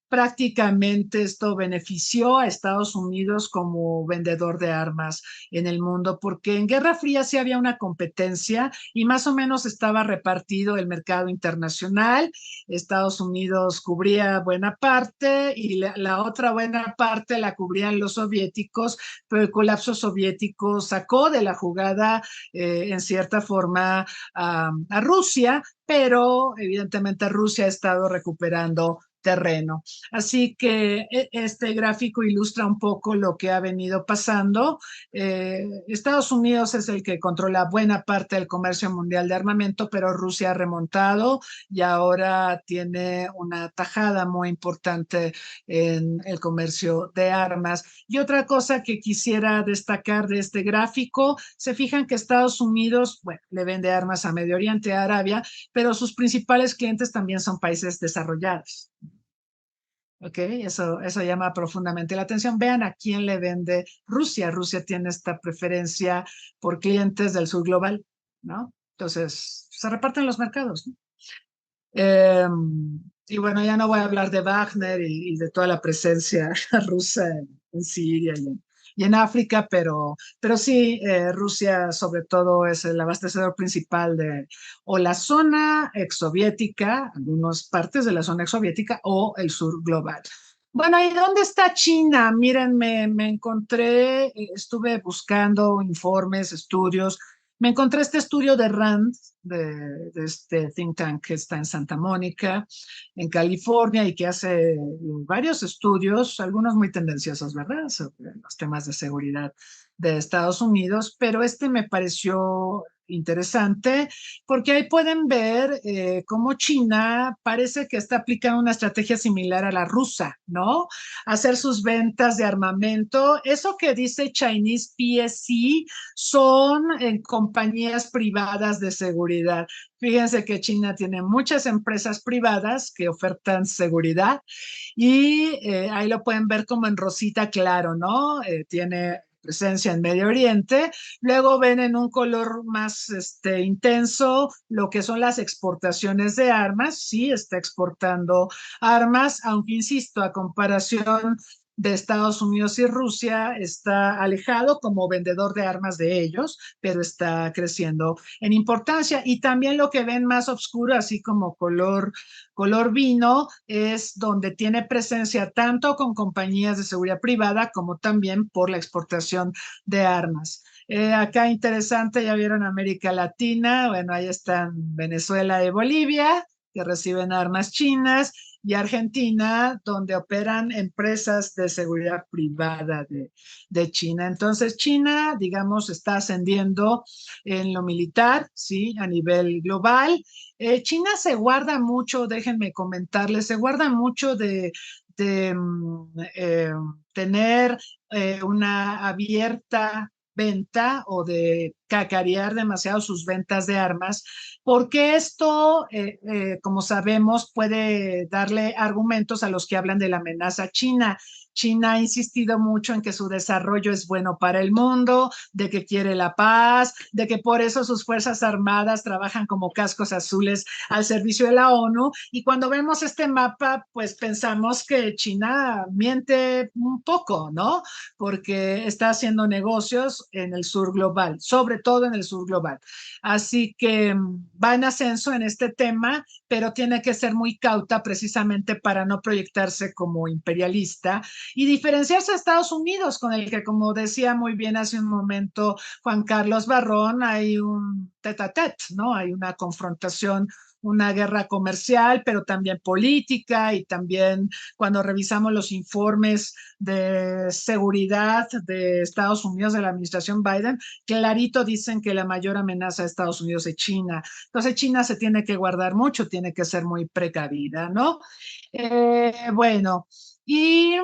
prácticamente esto benefició a Estados Unidos como vendedor de armas en el mundo, porque en Guerra Fría sí había una competencia y más o menos estaba repartido el mercado internacional. Estados Unidos cubría buena parte y la otra buena parte la cubrían los soviéticos, pero el colapso soviético sacó de la jugada en cierta forma a Rusia, pero evidentemente Rusia ha estado recuperando terreno. Así que este gráfico ilustra un poco lo que ha venido pasando. Estados Unidos es el que controla buena parte del comercio mundial de armamento, pero Rusia ha remontado y ahora tiene una tajada muy importante en el comercio de armas. Y otra cosa que quisiera destacar de este gráfico, se fijan que Estados Unidos, bueno, le vende armas a Medio Oriente, a Arabia, pero sus principales clientes también son países desarrollados. Ok, eso llama profundamente la atención. Vean a quién le vende Rusia. Rusia tiene esta preferencia por clientes del sur global, ¿no? Entonces, se reparten los mercados, ¿no? Y bueno, ya no voy a hablar de Wagner y de toda la presencia rusa en Siria y en África, pero sí, Rusia sobre todo es el abastecedor principal de o la zona exsoviética, algunas partes de la zona exsoviética o el sur global. Bueno, ¿y dónde está China? Miren, me encontré, estuve buscando informes, estudios, me encontré este estudio de RAND, de este think tank que está en Santa Mónica, en California, y que hace varios estudios, algunos muy tendenciosos, ¿verdad?, sobre los temas de seguridad de Estados Unidos, pero este me pareció interesante porque ahí pueden ver cómo China parece que está aplicando una estrategia similar a la rusa, ¿no? Hacer sus ventas de armamento. Eso que dice Chinese PSC son en compañías privadas de seguridad. Fíjense que China tiene muchas empresas privadas que ofertan seguridad y ahí lo pueden ver como en rosita claro, ¿no? Tiene presencia en Medio Oriente. Luego ven en un color más intenso lo que son las exportaciones de armas. Sí, está exportando armas, aunque insisto, a comparación de Estados Unidos y Rusia está alejado como vendedor de armas de ellos, pero está creciendo en importancia. Y también lo que ven más oscuro, así como color vino, es donde tiene presencia tanto con compañías de seguridad privada como también por la exportación de armas. Acá interesante, ya vieron América Latina, bueno, ahí están Venezuela y Bolivia, que reciben armas chinas, y Argentina, donde operan empresas de seguridad privada de China. Entonces, China, digamos, está ascendiendo en lo militar, ¿sí? A nivel global. China se guarda mucho, déjenme comentarles, se guarda mucho de tener una abierta venta o de cacarear demasiado sus ventas de armas, porque esto, como sabemos, puede darle argumentos a los que hablan de la amenaza china. China ha insistido mucho en que su desarrollo es bueno para el mundo, de que quiere la paz, de que por eso sus fuerzas armadas trabajan como cascos azules al servicio de la ONU. Y cuando vemos este mapa, pues pensamos que China miente un poco, ¿no? Porque está haciendo negocios en el sur global, sobre todo en el sur global. Así que va en ascenso en este tema, pero tiene que ser muy cauta precisamente para no proyectarse como imperialista y diferenciarse a Estados Unidos, con el que, como decía muy bien hace un momento Juan Carlos Barrón, hay un tete-a-tete, ¿no? Hay una confrontación, una guerra comercial, pero también política, y también cuando revisamos los informes de seguridad de Estados Unidos de la administración Biden, clarito dicen que la mayor amenaza de Estados Unidos es China. Entonces China se tiene que guardar mucho, tiene que ser muy precavida, ¿no? Bueno, y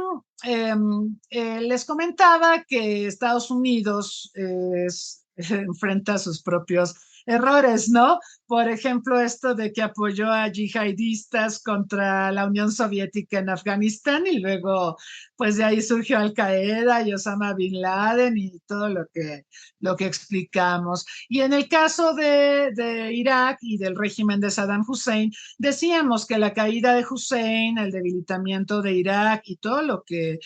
les comentaba que Estados Unidos enfrenta sus propios errores, ¿no? Por ejemplo, esto de que apoyó a yihadistas contra la Unión Soviética en Afganistán, y luego, pues de ahí surgió Al Qaeda y Osama Bin Laden y todo lo que explicamos. Y en el caso de Irak y del régimen de Saddam Hussein, decíamos que la caída de Hussein, el debilitamiento de Irak y todo lo que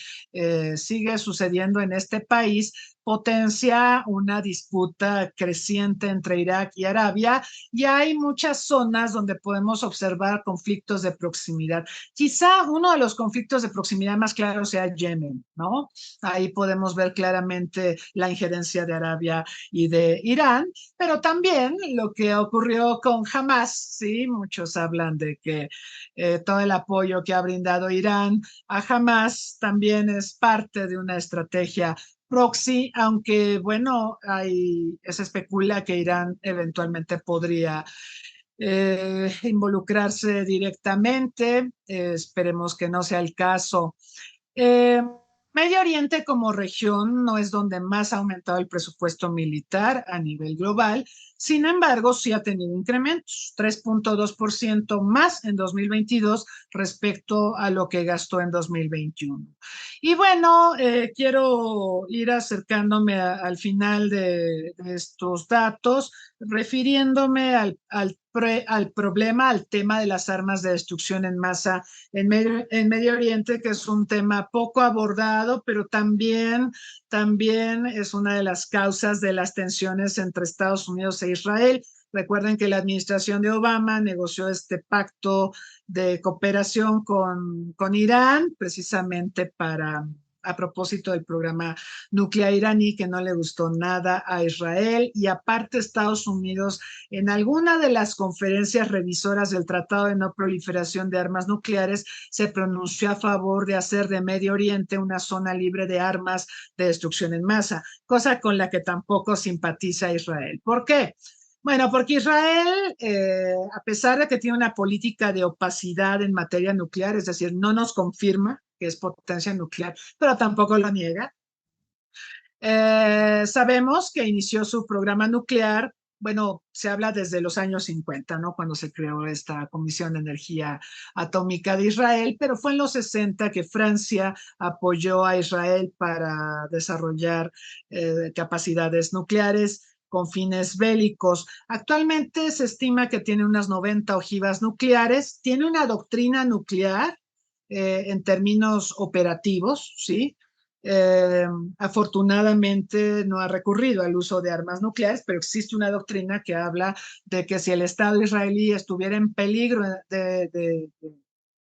sigue sucediendo en este país potencia una disputa creciente entre Irak y Arabia, y hay muchas zonas donde podemos observar conflictos de proximidad. Quizá uno de los conflictos de proximidad más claros sea Yemen, ¿no? Ahí podemos ver claramente la injerencia de Arabia y de Irán, pero también lo que ocurrió con Hamas, ¿sí? Muchos hablan de que todo el apoyo que ha brindado Irán a Hamas también es parte de una estrategia proxy, aunque bueno, se especula que Irán eventualmente podría involucrarse directamente. Esperemos que no sea el caso. Eh, Medio Oriente como región no es donde más ha aumentado el presupuesto militar a nivel global, sin embargo, sí ha tenido incrementos, 3.2% más en 2022 respecto a lo que gastó en 2021. Y bueno, quiero ir acercándome al final de estos datos, refiriéndome al problema, al tema de las armas de destrucción en masa en Medio Oriente, que es un tema poco abordado, pero también es una de las causas de las tensiones entre Estados Unidos e Israel. Recuerden que la administración de Obama negoció este pacto de cooperación con Irán, precisamente a propósito del programa nuclear iraní, que no le gustó nada a Israel, y aparte Estados Unidos en alguna de las conferencias revisoras del Tratado de No Proliferación de Armas Nucleares se pronunció a favor de hacer de Medio Oriente una zona libre de armas de destrucción en masa, cosa con la que tampoco simpatiza Israel. ¿Por qué? Bueno, porque Israel, a pesar de que tiene una política de opacidad en materia nuclear, es decir, no nos confirma que es potencia nuclear, pero tampoco lo niega. Sabemos que inició su programa nuclear, bueno, se habla desde los años 50, ¿no? Cuando se creó esta Comisión de Energía Atómica de Israel, pero fue en los 60 que Francia apoyó a Israel para desarrollar capacidades nucleares con fines bélicos. Actualmente se estima que tiene unas 90 ojivas nucleares, tiene una doctrina nuclear en términos operativos, ¿sí? Afortunadamente no ha recurrido al uso de armas nucleares, pero existe una doctrina que habla de que si el Estado israelí estuviera en peligro de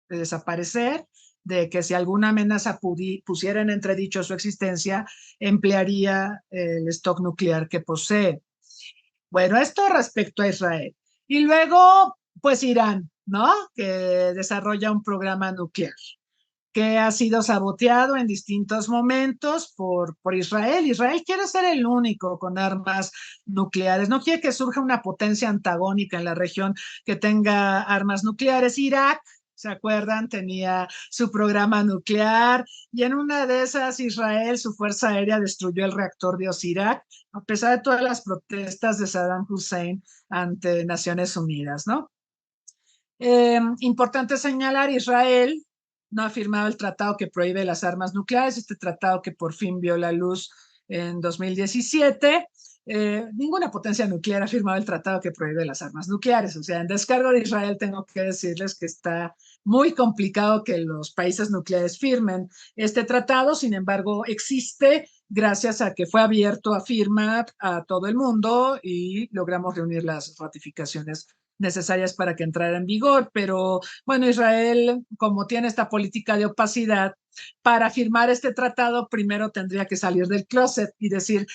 desaparecer, de que si alguna amenaza pusiera en entredicho su existencia, emplearía el stock nuclear que posee. Bueno, esto respecto a Israel. Y luego, pues Irán, ¿no? Que desarrolla un programa nuclear que ha sido saboteado en distintos momentos por Israel. Israel quiere ser el único con armas nucleares, no quiere que surja una potencia antagónica en la región que tenga armas nucleares. Irak, ¿se acuerdan? Tenía su programa nuclear y en una de esas Israel, su fuerza aérea destruyó el reactor de Osirak, a pesar de todas las protestas de Saddam Hussein ante Naciones Unidas, ¿no? Importante señalar, Israel no ha firmado el tratado que prohíbe las armas nucleares, este tratado que por fin vio la luz en 2017. Ninguna potencia nuclear ha firmado el tratado que prohíbe las armas nucleares. O sea, en descargo de Israel tengo que decirles que está muy complicado que los países nucleares firmen este tratado. Sin embargo, existe gracias a que fue abierto a firma a todo el mundo y logramos reunir las ratificaciones necesarias para que entrara en vigor, pero bueno, Israel, como tiene esta política de opacidad, para firmar este tratado primero tendría que salir del closet y decir,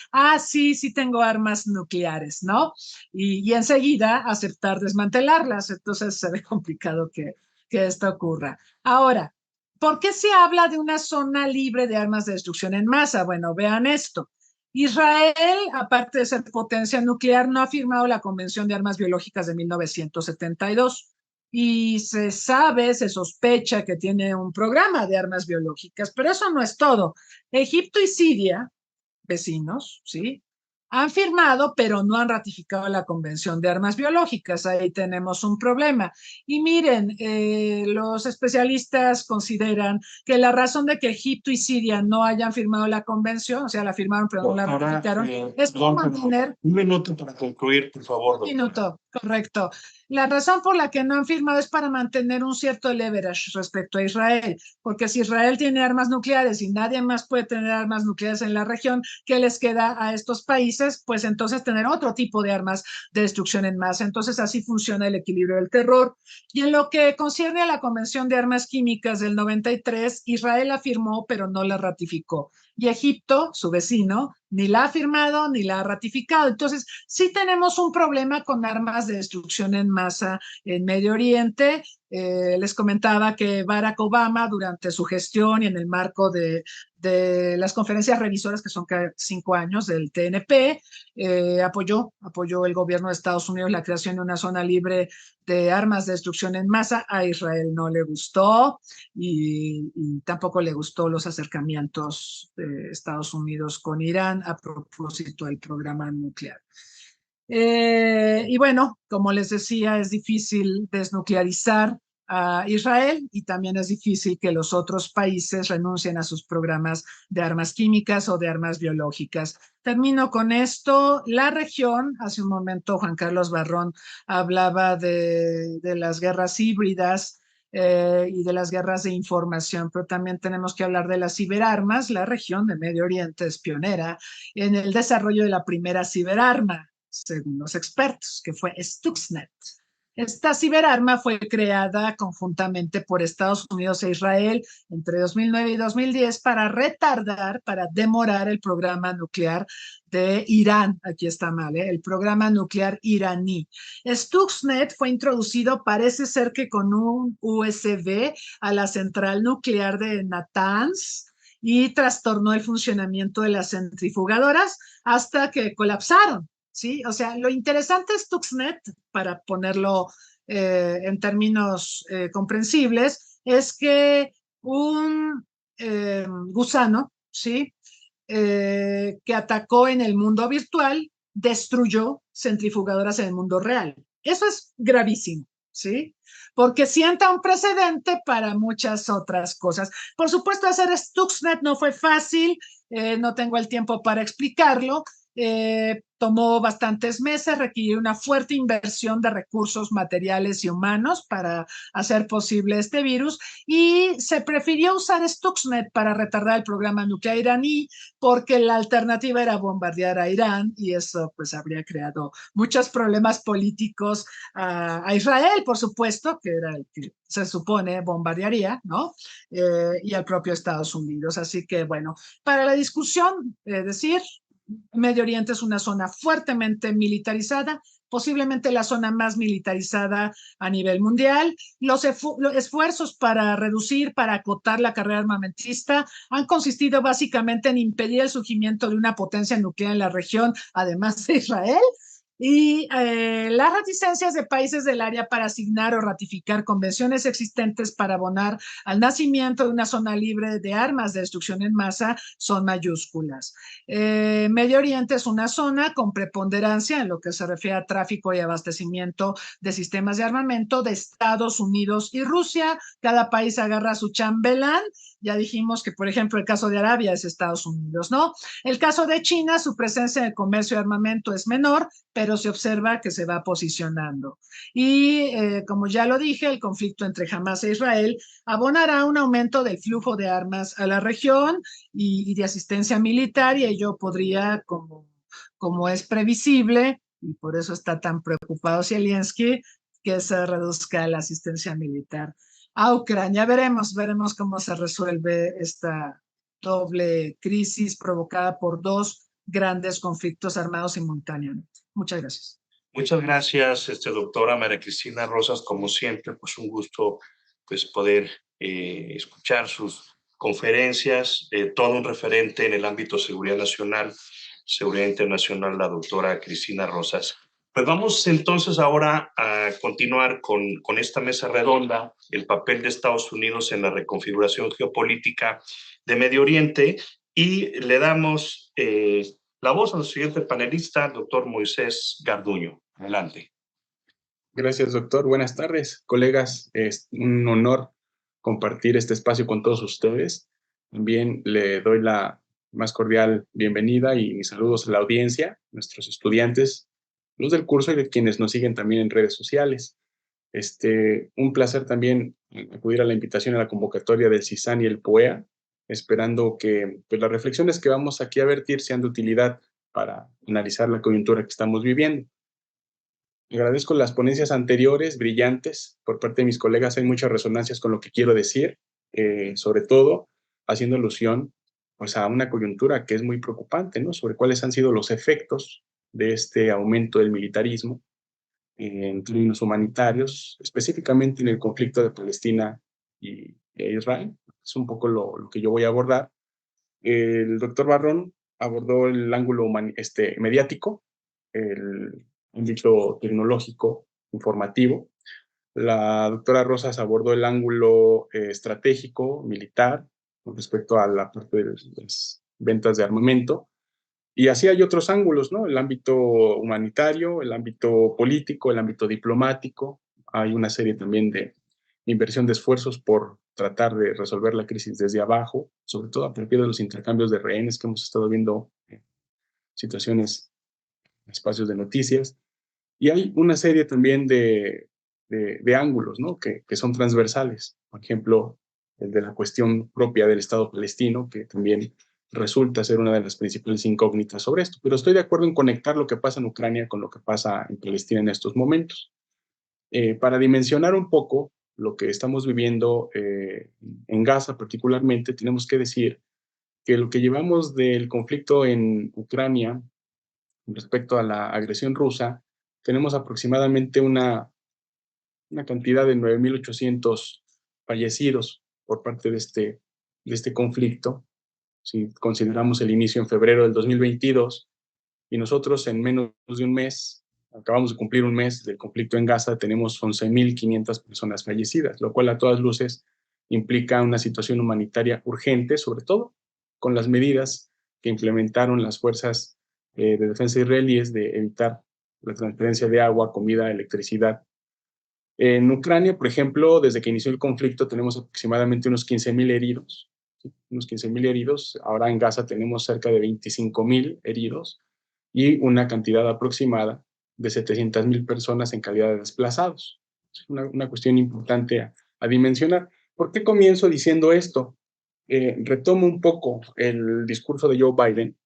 sí, sí tengo armas nucleares, ¿no? Y enseguida aceptar desmantelarlas, entonces se ve complicado que esto ocurra. Ahora, ¿por qué se habla de una zona libre de armas de destrucción en masa? Bueno, vean esto. Israel, aparte de ser potencia nuclear, no ha firmado la Convención de Armas Biológicas de 1972 y se sabe, se sospecha que tiene un programa de armas biológicas, pero eso no es todo. Egipto y Siria, vecinos, ¿sí? Han firmado, pero no han ratificado la Convención de Armas Biológicas. Ahí tenemos un problema. Y miren, los especialistas consideran que la razón de que Egipto y Siria no hayan firmado la convención, o sea, la firmaron pero no la ratificaron, es por mantener... Un minuto para concluir, por favor. Un minuto, correcto. La razón por la que no han firmado es para mantener un cierto leverage respecto a Israel, porque si Israel tiene armas nucleares y nadie más puede tener armas nucleares en la región, ¿qué les queda a estos países? Pues entonces tener otro tipo de armas de destrucción en masa. Entonces así funciona el equilibrio del terror. Y en lo que concierne a la Convención de Armas Químicas del 93, Israel la firmó, pero no la ratificó. Y Egipto, su vecino, ni la ha firmado ni la ha ratificado. Entonces, sí tenemos un problema con armas de destrucción en masa en Medio Oriente. Les comentaba que Barack Obama, durante su gestión y en el marco de las conferencias revisoras, que son cada 5 años del TNP, apoyó el gobierno de Estados Unidos la creación de una zona libre de armas de destrucción en masa. A Israel no le gustó y tampoco le gustó los acercamientos de Estados Unidos con Irán a propósito del programa nuclear. Y bueno, como les decía, es difícil desnuclearizar a Israel y también es difícil que los otros países renuncien a sus programas de armas químicas o de armas biológicas. Termino con esto. La región, hace un momento Juan Carlos Barrón hablaba de las guerras híbridas y de las guerras de información, pero también tenemos que hablar de las ciberarmas. La región de Medio Oriente es pionera en el desarrollo de la primera ciberarma, según los expertos, que fue Stuxnet. Esta ciberarma fue creada conjuntamente por Estados Unidos e Israel entre 2009 y 2010 para retardar, para demorar el programa nuclear de Irán. Aquí está mal, el programa nuclear iraní. Stuxnet fue introducido, parece ser que con un USB a la central nuclear de Natanz, y trastornó el funcionamiento de las centrifugadoras hasta que colapsaron. ¿Sí? O sea, lo interesante es Stuxnet, para ponerlo en términos comprensibles, es que un gusano, ¿sí? Que atacó en el mundo virtual, destruyó centrifugadoras en el mundo real. Eso es gravísimo, ¿sí? Porque sienta un precedente para muchas otras cosas. Por supuesto, hacer Stuxnet no fue fácil, no tengo el tiempo para explicarlo, tomó bastantes meses, requirió una fuerte inversión de recursos materiales y humanos para hacer posible este virus, y se prefirió usar Stuxnet para retardar el programa nuclear iraní, porque la alternativa era bombardear a Irán, y eso pues habría creado muchos problemas políticos a Israel, por supuesto, que era el que se supone bombardearía, ¿no? Y al propio Estados Unidos. Así que, bueno, para la discusión, decir, Medio Oriente es una zona fuertemente militarizada, posiblemente la zona más militarizada a nivel mundial. Los esfuerzos para reducir, para acotar la carrera armamentista han consistido básicamente en impedir el surgimiento de una potencia nuclear en la región, además de Israel, y las reticencias de países del área para asignar o ratificar convenciones existentes para abonar al nacimiento de una zona libre de armas de destrucción en masa son mayúsculas. Medio Oriente es una zona con preponderancia en lo que se refiere a tráfico y abastecimiento de sistemas de armamento de Estados Unidos y Rusia. Cada país agarra su chambelán. Ya dijimos que, por ejemplo, el caso de Arabia es Estados Unidos, ¿no? El caso de China, su presencia en el comercio de armamento es menor, pero se observa que se va posicionando. Y como ya lo dije, el conflicto entre Hamas e Israel abonará un aumento del flujo de armas a la región y de asistencia militar, y ello podría, como es previsible, y por eso está tan preocupado Zelensky, que se reduzca la asistencia militar a Ucrania. Veremos cómo se resuelve esta doble crisis provocada por dos grandes conflictos armados simultáneamente. Muchas gracias. Muchas gracias, doctora María Cristina Rosas. Como siempre, pues un gusto pues, poder escuchar sus conferencias, todo un referente en el ámbito de seguridad nacional, seguridad internacional, la doctora Cristina Rosas. Pues vamos entonces ahora a continuar con esta mesa redonda, el papel de Estados Unidos en la reconfiguración geopolítica de Medio Oriente, y le damos la voz al siguiente panelista, doctor Moisés Garduño. Adelante. Gracias, doctor. Buenas tardes, colegas. Es un honor compartir este espacio con todos ustedes. También le doy la más cordial bienvenida y mis saludos a la audiencia, nuestros estudiantes, los del curso y de quienes nos siguen también en redes sociales. Un placer también acudir a la invitación a la convocatoria del CISAN y el POEA, esperando que pues, las reflexiones que vamos aquí a vertir sean de utilidad para analizar la coyuntura que estamos viviendo. Agradezco las ponencias anteriores, brillantes, por parte de mis colegas. Hay muchas resonancias con lo que quiero decir, sobre todo haciendo alusión pues, a una coyuntura que es muy preocupante, ¿no? Sobre cuáles han sido los efectos de este aumento del militarismo en términos humanitarios, específicamente en el conflicto de Palestina e Israel. Es un poco lo que yo voy a abordar. El doctor Barrón abordó el ángulo mediático, el ámbito tecnológico, informativo. La doctora Rosas abordó el ángulo estratégico, militar, con respecto a la parte de las ventas de armamento. Y así hay otros ángulos, ¿no? El ámbito humanitario, el ámbito político, el ámbito diplomático. Hay una serie también de inversión de esfuerzos por tratar de resolver la crisis desde abajo, sobre todo a partir de los intercambios de rehenes que hemos estado viendo en situaciones, espacios de noticias. Y hay una serie también de ángulos, ¿no? que son transversales. Por ejemplo, el de la cuestión propia del Estado palestino, que también resulta ser una de las principales incógnitas sobre esto. Pero estoy de acuerdo en conectar lo que pasa en Ucrania con lo que pasa en Palestina en estos momentos. Para dimensionar un poco lo que estamos viviendo en Gaza particularmente, tenemos que decir que lo que llevamos del conflicto en Ucrania respecto a la agresión rusa, tenemos aproximadamente una cantidad de 9.800 fallecidos por parte de este conflicto. Si consideramos el inicio en febrero del 2022, y nosotros en menos de un mes, acabamos de cumplir un mes del conflicto en Gaza, tenemos 11.500 personas fallecidas, lo cual a todas luces implica una situación humanitaria urgente, sobre todo con las medidas que implementaron las fuerzas de defensa israelíes de evitar la transferencia de agua, comida, electricidad. En Ucrania, por ejemplo, desde que inició el conflicto tenemos aproximadamente unos 15.000 heridos, ¿sí? Unos 15.000 heridos. Ahora en Gaza tenemos cerca de 25.000 heridos. y una cantidad aproximada de 700,000 personas en calidad de desplazados. Es una cuestión importante a dimensionar. ¿Por qué comienzo diciendo esto? Retomo un poco el discurso de Joe Biden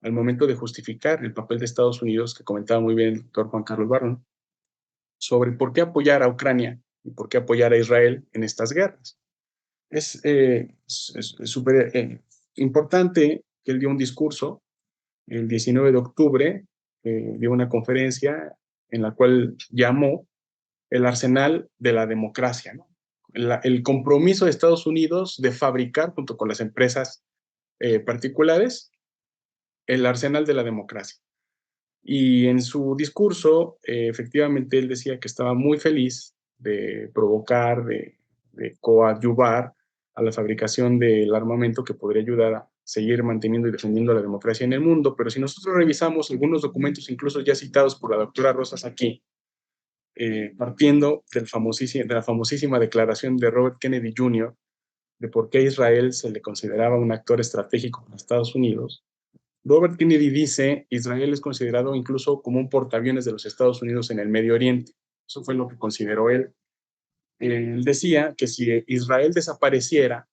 al momento de justificar el papel de Estados Unidos, que comentaba muy bien el doctor Juan Carlos Barron, sobre por qué apoyar a Ucrania y por qué apoyar a Israel en estas guerras. Es súper importante que él dio un discurso el 19 de octubre, dio una conferencia en la cual llamó el arsenal de la democracia, ¿no? El compromiso de Estados Unidos de fabricar, junto con las empresas particulares, el arsenal de la democracia. Y en su discurso, efectivamente, él decía que estaba muy feliz de provocar, de coadyuvar a la fabricación del armamento que podría ayudar a seguir manteniendo y defendiendo la democracia en el mundo. Pero si nosotros revisamos algunos documentos, incluso ya citados por la doctora Rosas aquí, partiendo de la famosísima declaración de Robert Kennedy Jr., de por qué a Israel se le consideraba un actor estratégico para Estados Unidos, Robert Kennedy dice, Israel es considerado incluso como un portaaviones de los Estados Unidos en el Medio Oriente. Eso fue lo que consideró él. Él decía que si Israel desapareciera,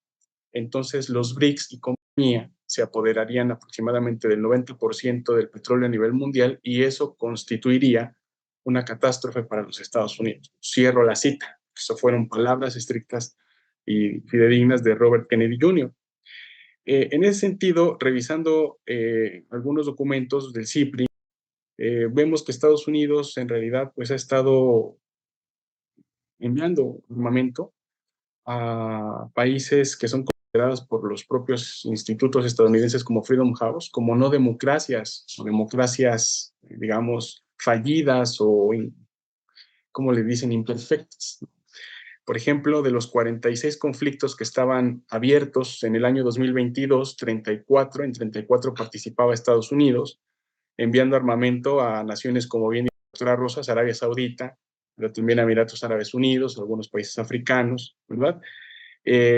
entonces los BRICS y compañía se apoderarían aproximadamente del 90% del petróleo a nivel mundial y eso constituiría una catástrofe para los Estados Unidos. Cierro la cita. Eso fueron palabras estrictas y fidedignas de Robert Kennedy Jr. En ese sentido, revisando algunos documentos del CIPRI, vemos que Estados Unidos en realidad pues, ha estado enviando armamento a países que son considerados por los propios institutos estadounidenses como Freedom House, como no democracias, o democracias, digamos, fallidas o, como le dicen, imperfectas. Por ejemplo, de los 46 conflictos que estaban abiertos en el año 2022, en 34 participaba Estados Unidos, enviando armamento a naciones como bien dijo la doctora Rosas, Arabia Saudita, pero también Emiratos Árabes Unidos, algunos países africanos, ¿verdad?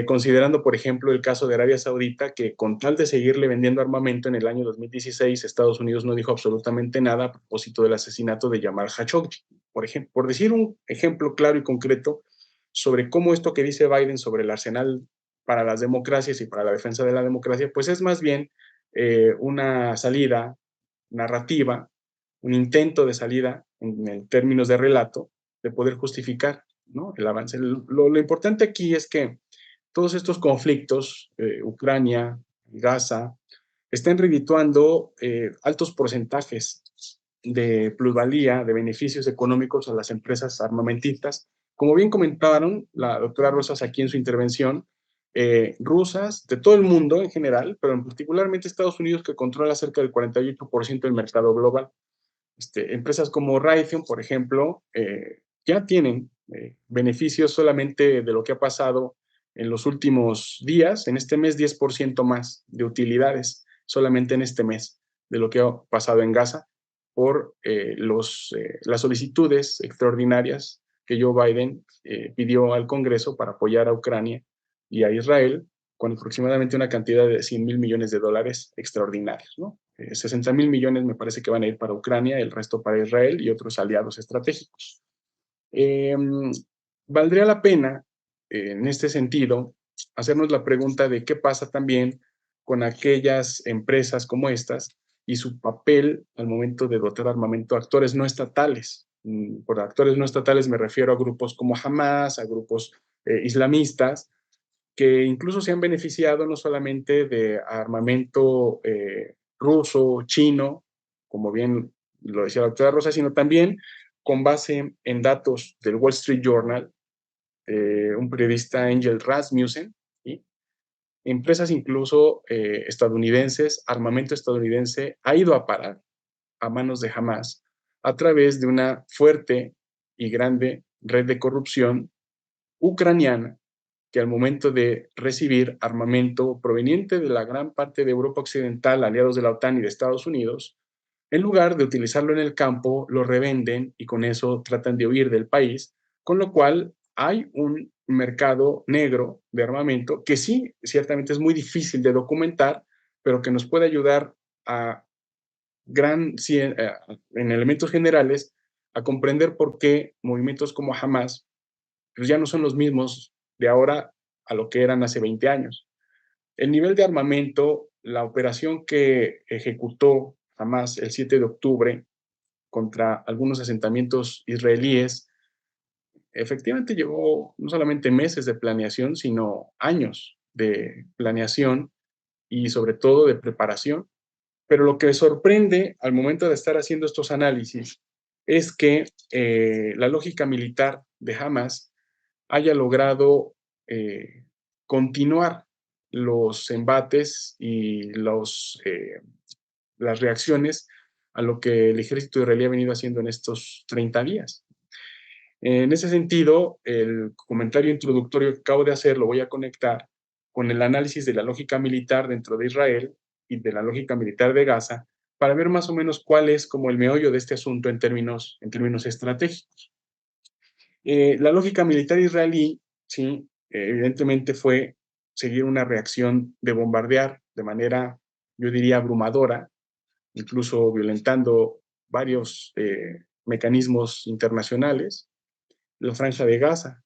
Considerando, por ejemplo, el caso de Arabia Saudita, que con tal de seguirle vendiendo armamento en el año 2016, Estados Unidos no dijo absolutamente nada a propósito del asesinato de Jamal Khashoggi, por ejemplo. Por decir un ejemplo claro y concreto sobre cómo esto que dice Biden sobre el arsenal para las democracias y para la defensa de la democracia, pues es más bien una salida narrativa, un intento de salida en términos de relato, de poder justificar, ¿no?, el avance. Lo importante aquí es que todos estos conflictos, Ucrania, Gaza, están redituando altos porcentajes de plusvalía, de beneficios económicos a las empresas armamentistas. Como bien comentaron la doctora Rosas aquí en su intervención, rusas de todo el mundo en general, pero particularmente Estados Unidos, que controla cerca del 48% del mercado global. Empresas como Raytheon, por ejemplo, ya tienen beneficios solamente de lo que ha pasado en los últimos días, en este mes 10% más de utilidades, solamente en este mes, de lo que ha pasado en Gaza, por las solicitudes extraordinarias que Joe Biden pidió al Congreso para apoyar a Ucrania y a Israel, con aproximadamente una cantidad de $100,000 millones extraordinarios, ¿no? 60,000 millones me parece que van a ir para Ucrania, el resto para Israel y otros aliados estratégicos. Valdría la pena, en este sentido, hacernos la pregunta de qué pasa también con aquellas empresas como estas y su papel al momento de dotar armamento a actores no estatales. Por actores no estatales me refiero a grupos como Hamas, a grupos islamistas, que incluso se han beneficiado no solamente de armamento ruso, chino, como bien lo decía la doctora Rosa, sino también con base en datos del Wall Street Journal, un periodista, Angel Rasmussen, ¿sí?, empresas incluso estadounidenses, armamento estadounidense, ha ido a parar a manos de Hamas a través de una fuerte y grande red de corrupción ucraniana, que al momento de recibir armamento proveniente de la gran parte de Europa Occidental, aliados de la OTAN y de Estados Unidos, en lugar de utilizarlo en el campo, lo revenden y con eso tratan de huir del país, con lo cual hay un mercado negro de armamento que sí, ciertamente es muy difícil de documentar, pero que nos puede ayudar a en elementos generales, a comprender por qué movimientos como Hamas pues ya no son los mismos de ahora a lo que eran hace 20 años. El nivel de armamento, la operación que ejecutó Hamas el 7 de octubre contra algunos asentamientos israelíes, efectivamente llevó no solamente meses de planeación, sino años de planeación y sobre todo de preparación. Pero lo que sorprende al momento de estar haciendo estos análisis es que la lógica militar de Hamas haya logrado continuar los embates y las reacciones a lo que el ejército israelí ha venido haciendo en estos 30 días. En ese sentido, el comentario introductorio que acabo de hacer lo voy a conectar con el análisis de la lógica militar dentro de Israel y de la lógica militar de Gaza para ver más o menos cuál es como el meollo de este asunto en términos estratégicos. La lógica militar israelí, sí, evidentemente fue seguir una reacción de bombardear de manera, yo diría, abrumadora, incluso violentando varios mecanismos internacionales, la Franja de Gaza.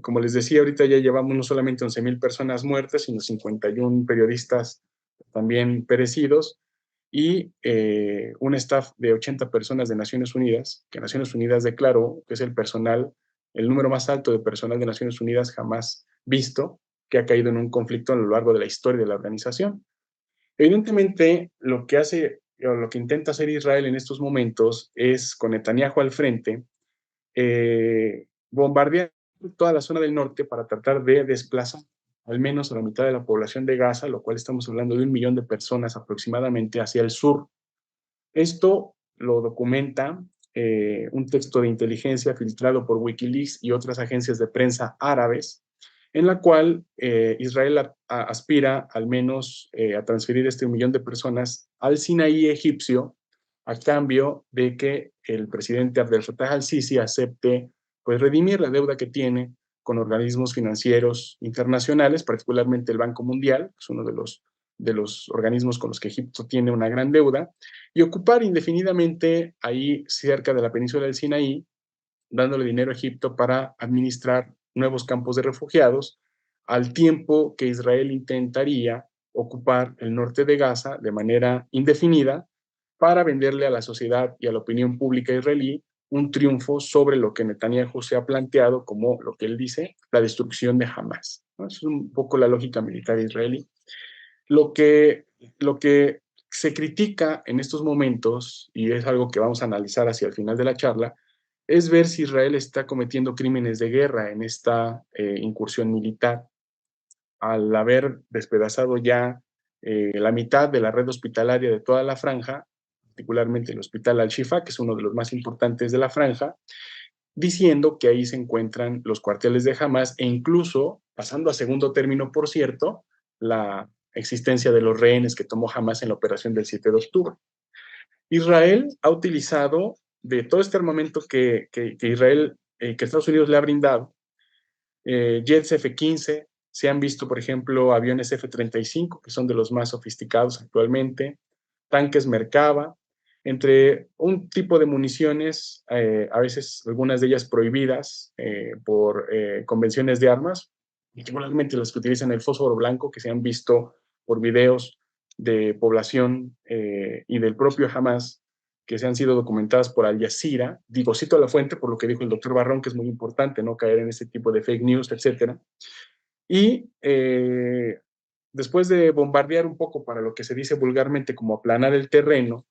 Como les decía, ahorita ya llevamos no solamente 11,000 personas muertas, sino 51 periodistas también perecidos y un staff de 80 personas de Naciones Unidas, que Naciones Unidas declaró que es el número más alto de personal de Naciones Unidas jamás visto, que ha caído en un conflicto a lo largo de la historia de la organización. Evidentemente, lo que intenta hacer Israel en estos momentos es, con Netanyahu al frente, bombardear toda la zona del norte para tratar de desplazar al menos a la mitad de la población de Gaza, lo cual estamos hablando de 1 millón de personas aproximadamente hacia el sur. Esto lo documenta un texto de inteligencia filtrado por Wikileaks y otras agencias de prensa árabes, en la cual Israel aspira al menos a transferir 1 millón de personas al Sinaí egipcio a cambio de que el presidente Abdel Fattah al-Sisi acepte pues, redimir la deuda que tiene con organismos financieros internacionales, particularmente el Banco Mundial, que es uno de los organismos con los que Egipto tiene una gran deuda, y ocupar indefinidamente ahí cerca de la península del Sinaí, dándole dinero a Egipto para administrar nuevos campos de refugiados, al tiempo que Israel intentaría ocupar el norte de Gaza de manera indefinida para venderle a la sociedad y a la opinión pública israelí un triunfo sobre lo que Netanyahu se ha planteado como lo que él dice, la destrucción de Hamas. ¿No? Es un poco la lógica militar israelí. Lo que se critica en estos momentos, y es algo que vamos a analizar hacia el final de la charla, es ver si Israel está cometiendo crímenes de guerra en esta incursión militar, al haber despedazado ya la mitad de la red hospitalaria de toda la franja, particularmente el Hospital Al-Shifa, que es uno de los más importantes de la franja, diciendo que ahí se encuentran los cuarteles de Hamas e incluso, pasando a segundo término, por cierto, la existencia de los rehenes que tomó Hamas en la operación del 7 de octubre. Israel ha utilizado de todo este armamento que Estados Unidos le ha brindado, jets F-15, se han visto, por ejemplo, aviones F-35, que son de los más sofisticados actualmente, tanques Merkava, entre un tipo de municiones, a veces algunas de ellas prohibidas por convenciones de armas, particularmente las que utilizan el fósforo blanco, que se han visto por videos de población y del propio Hamas, que se han sido documentadas por Al Jazeera. Digo, cito a la fuente por lo que dijo el doctor Barrón, que es muy importante no caer en ese tipo de fake news, etcétera. Y después de bombardear un poco para lo que se dice vulgarmente como aplanar el terreno,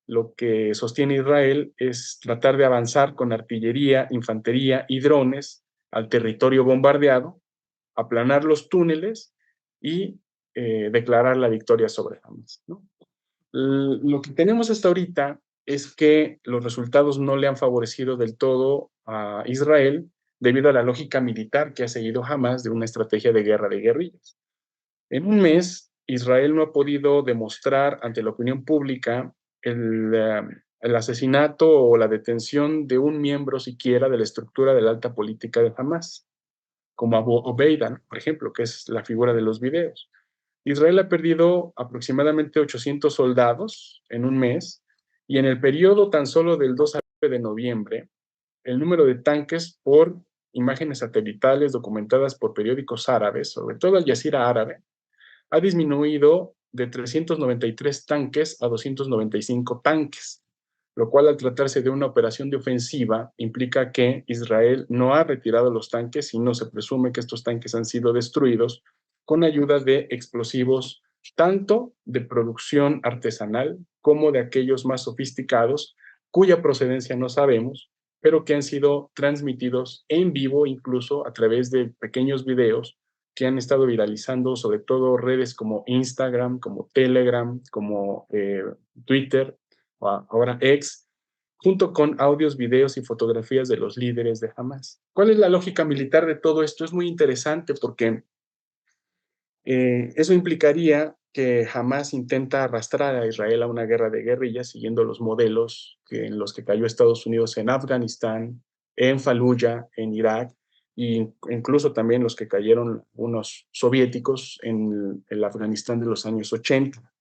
lo que sostiene Israel es tratar de avanzar con artillería, infantería y drones al territorio bombardeado, aplanar los túneles y declarar la victoria sobre Hamas, ¿no? Lo que tenemos hasta ahorita es que los resultados no le han favorecido del todo a Israel debido a la lógica militar que ha seguido Hamas de una estrategia de guerra de guerrillas. En un mes, Israel no ha podido demostrar ante la opinión pública el asesinato o la detención de un miembro siquiera de la estructura de la alta política de Hamas, como Abu Obeida, por ejemplo, que es la figura de los videos. Israel ha perdido aproximadamente 800 soldados en un mes Y en el periodo tan solo del 2 al 9 de noviembre, el número de tanques por imágenes satelitales documentadas por periódicos árabes, sobre todo Al Jazeera árabe, ha disminuido de 393 tanques a 295 tanques, lo cual al tratarse de una operación de ofensiva implica que Israel no ha retirado los tanques, sino se presume que estos tanques han sido destruidos con ayuda de explosivos tanto de producción artesanal como de aquellos más sofisticados, cuya procedencia no sabemos, pero que han sido transmitidos en vivo incluso a través de pequeños videos que han estado viralizando, sobre todo redes como Instagram, como Telegram, como Twitter, o ahora X, junto con audios, videos y fotografías de los líderes de Hamas. ¿Cuál es la lógica militar de todo esto? Es muy interesante porque eso implicaría que Hamas intenta arrastrar a Israel a una guerra de guerrillas siguiendo los modelos en los que cayó Estados Unidos en Afganistán, en Fallujah, en Irak, e incluso también los que cayeron unos soviéticos en el Afganistán de los años 80.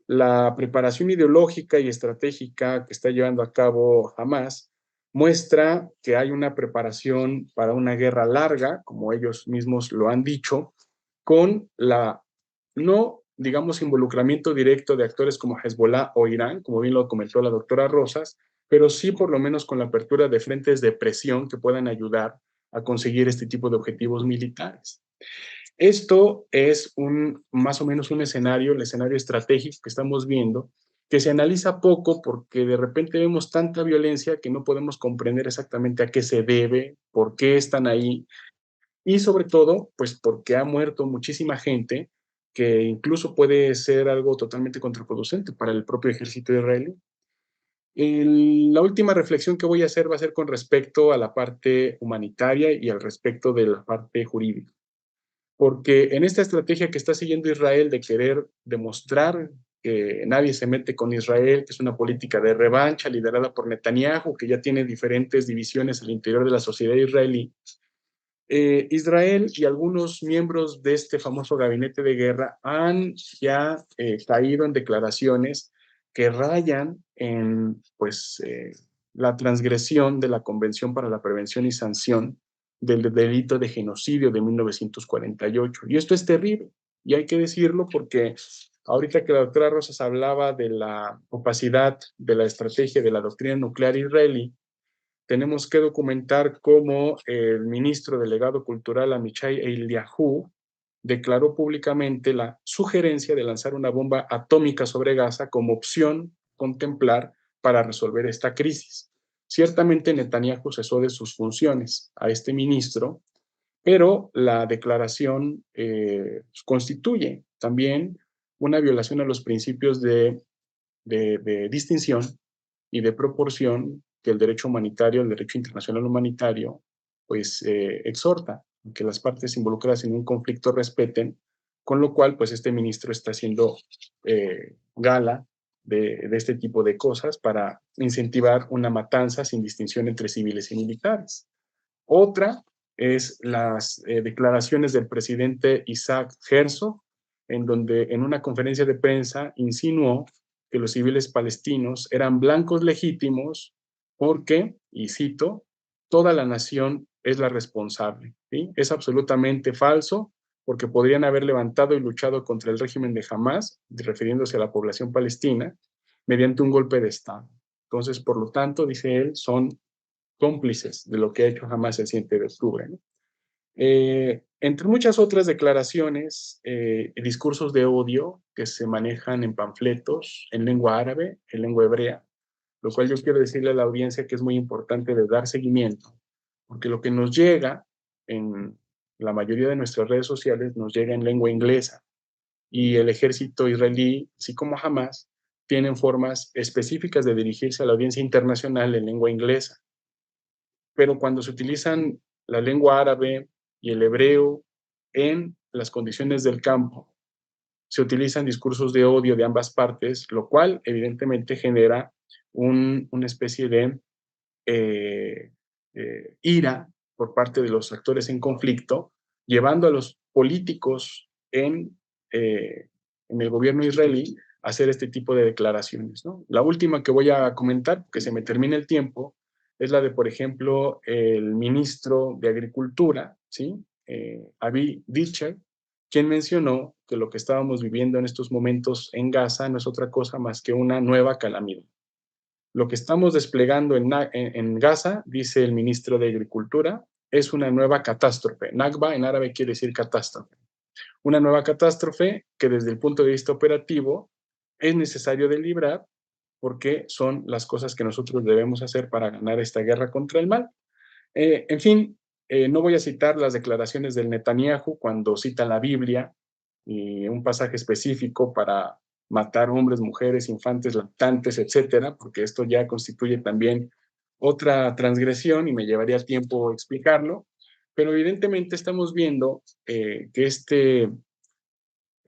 La preparación ideológica y estratégica que está llevando a cabo Hamas muestra que hay una preparación para una guerra larga, como ellos mismos lo han dicho, con la no, digamos, involucramiento directo de actores como Hezbollah o Irán, como bien lo comentó la doctora Rosas, pero sí por lo menos con la apertura de frentes de presión que puedan ayudar a conseguir este tipo de objetivos militares. Esto es más o menos un escenario, el escenario estratégico que estamos viendo, que se analiza poco porque de repente vemos tanta violencia que no podemos comprender exactamente a qué se debe, por qué están ahí, y sobre todo, pues porque ha muerto muchísima gente, que incluso puede ser algo totalmente contraproducente para el propio ejército israelí. La última reflexión que voy a hacer va a ser con respecto a la parte humanitaria y al respecto de la parte jurídica. Porque en esta estrategia que está siguiendo Israel de querer demostrar que nadie se mete con Israel, que es una política de revancha liderada por Netanyahu, que ya tiene diferentes divisiones al interior de la sociedad israelí, Israel y algunos miembros de este famoso gabinete de guerra han ya caído en declaraciones que rayan en la transgresión de la Convención para la Prevención y Sanción del delito de genocidio de 1948. Y esto es terrible, y hay que decirlo porque ahorita que la doctora Rosas hablaba de la opacidad de la estrategia de la doctrina nuclear israelí, tenemos que documentar cómo el ministro delegado cultural Amichai Eliyahu declaró públicamente la sugerencia de lanzar una bomba atómica sobre Gaza como opción contemplar para resolver esta crisis. Ciertamente Netanyahu cesó de sus funciones a este ministro, pero la declaración constituye también una violación a los principios de distinción y de proporción que el derecho humanitario, el derecho internacional humanitario, pues exhorta que las partes involucradas en un conflicto respeten, con lo cual, pues este ministro está haciendo gala de este tipo de cosas para incentivar una matanza sin distinción entre civiles y militares. Otra es las declaraciones del presidente Isaac Herzog, en donde en una conferencia de prensa insinuó que los civiles palestinos eran blancos legítimos porque, y cito, toda la nación es la responsable. ¿Sí? Es absolutamente falso porque podrían haber levantado y luchado contra el régimen de Hamas, refiriéndose a la población palestina, mediante un golpe de Estado. Entonces, por lo tanto, dice él, son cómplices de lo que ha hecho Hamas el 7 de octubre. ¿No? Entre muchas otras declaraciones y discursos de odio que se manejan en panfletos, en lengua árabe, en lengua hebrea, lo cual yo quiero decirle a la audiencia que es muy importante de dar seguimiento, porque lo que nos llega en la mayoría de nuestras redes sociales nos llega en lengua inglesa, y el ejército israelí, así como Hamas, tienen formas específicas de dirigirse a la audiencia internacional en lengua inglesa. Pero cuando se utilizan la lengua árabe y el hebreo en las condiciones del campo, se utilizan discursos de odio de ambas partes, lo cual evidentemente genera una especie de ira por parte de los actores en conflicto, llevando a los políticos en el gobierno israelí hacer este tipo de declaraciones, ¿no? La última que voy a comentar, que se me termine el tiempo, es la de, por ejemplo, el ministro de Agricultura, ¿sí? Avi Dicher, quien mencionó que lo que estábamos viviendo en estos momentos en Gaza no es otra cosa más que una nueva calamidad. Lo que estamos desplegando en Gaza, dice el ministro de Agricultura, es una nueva catástrofe. Nakba en árabe quiere decir catástrofe. Una nueva catástrofe que desde el punto de vista operativo es necesario de librar porque son las cosas que nosotros debemos hacer para ganar esta guerra contra el mal. En fin, no voy a citar las declaraciones del Netanyahu cuando cita la Biblia y un pasaje específico para matar hombres, mujeres, infantes, lactantes, etcétera, porque esto ya constituye también otra transgresión y me llevaría tiempo explicarlo, pero evidentemente estamos viendo que este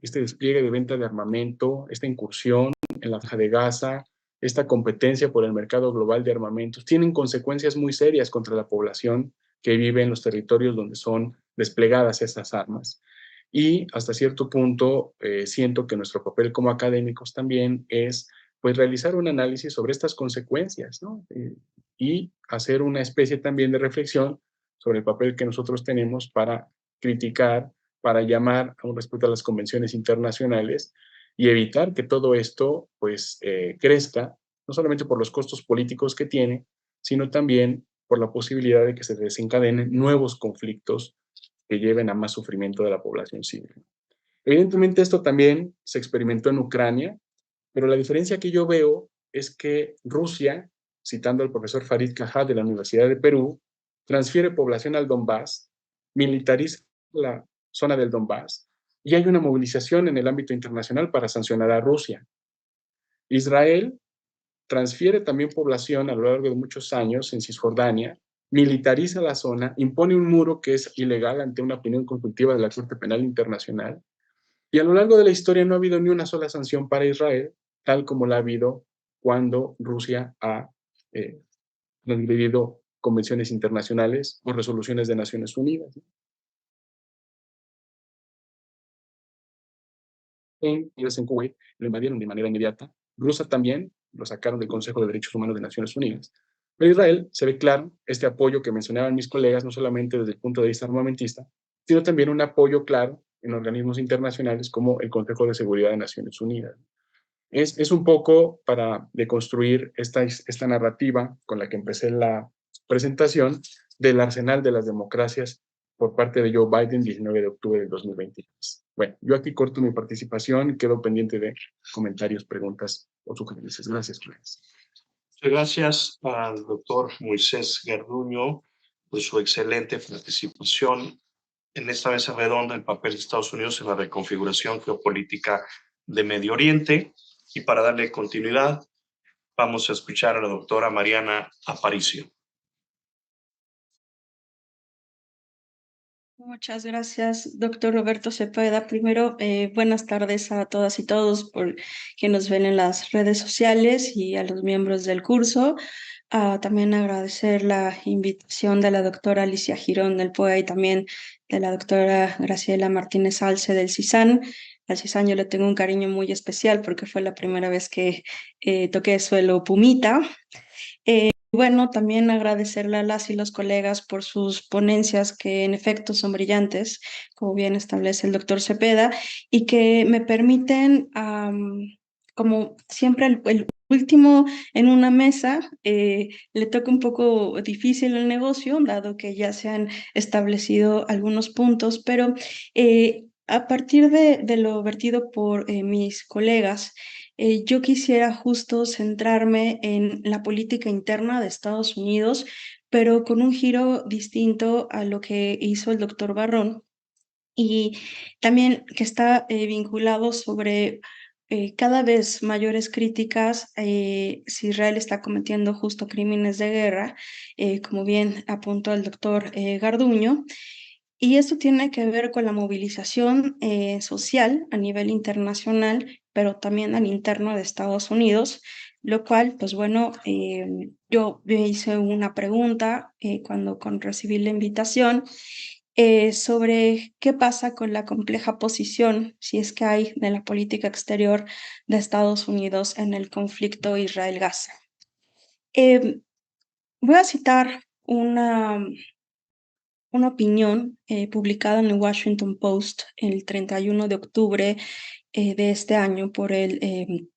despliegue de venta de armamento, esta incursión en la Franja de Gaza, esta competencia por el mercado global de armamentos, tienen consecuencias muy serias contra la población que vive en los territorios donde son desplegadas esas armas. Y hasta cierto punto siento que nuestro papel como académicos también es pues realizar un análisis sobre estas consecuencias, ¿no? Y hacer una especie también de reflexión sobre el papel que nosotros tenemos para criticar, para llamar a un respeto a las convenciones internacionales y evitar que todo esto pues crezca, no solamente por los costos políticos que tiene, sino también por la posibilidad de que se desencadenen nuevos conflictos que lleven a más sufrimiento de la población civil. Evidentemente esto también se experimentó en Ucrania, pero la diferencia que yo veo es que Rusia, citando al profesor Farid Cajat de la Universidad de Perú, transfiere población al Donbass, militariza la zona del Donbass y hay una movilización en el ámbito internacional para sancionar a Rusia. Israel transfiere también población a lo largo de muchos años en Cisjordania, militariza la zona, impone un muro que es ilegal ante una opinión consultiva de la Corte Penal Internacional y a lo largo de la historia no ha habido ni una sola sanción para Israel, tal como la ha habido cuando Rusia ha transgredido convenciones internacionales o resoluciones de Naciones Unidas. En Kuwait lo invadieron de manera inmediata. Rusia también lo sacaron del Consejo de Derechos Humanos de Naciones Unidas. Pero Israel se ve claro este apoyo que mencionaban mis colegas, no solamente desde el punto de vista armamentista, sino también un apoyo claro en organismos internacionales como el Consejo de Seguridad de Naciones Unidas. Es un poco para deconstruir esta narrativa con la que empecé la presentación del arsenal de las democracias por parte de Joe Biden, 19 de octubre del 2023. Bueno, yo aquí corto mi participación y quedo pendiente de comentarios, preguntas o sugerencias. Gracias, colegas. Muchas gracias al doctor Moisés Garduño por su excelente participación en esta mesa redonda, el papel de Estados Unidos en la reconfiguración geopolítica de Medio Oriente. Y para darle continuidad, vamos a escuchar a la doctora Mariana Aparicio. Muchas gracias, doctor Roberto Cepeda. Primero, buenas tardes a todas y todos por que nos ven en las redes sociales y a los miembros del curso. También agradecer la invitación de la doctora Alicia Girón del POA y también de la doctora Graciela Martínez Alce del CISAN. Al CISAN yo le tengo un cariño muy especial porque fue la primera vez que toqué suelo pumita. Bueno, también agradecerle a las y los colegas por sus ponencias que en efecto son brillantes, como bien establece el doctor Cepeda, y que me permiten, como siempre, el último en una mesa, le toca un poco difícil el negocio, dado que ya se han establecido algunos puntos, pero a partir de lo vertido por mis colegas, yo quisiera justo centrarme en la política interna de Estados Unidos, pero con un giro distinto a lo que hizo el doctor Barrón y también que está vinculado sobre cada vez mayores críticas si Israel está cometiendo justo crímenes de guerra, como bien apuntó el doctor Garduño. Y esto tiene que ver con la movilización social a nivel internacional, pero también al interno de Estados Unidos, lo cual, pues bueno, yo me hice una pregunta cuando recibí la invitación sobre qué pasa con la compleja posición, si es que hay, de la política exterior de Estados Unidos en el conflicto Israel-Gaza. Voy a citar una opinión publicada en el Washington Post el 31 de octubre de este año por el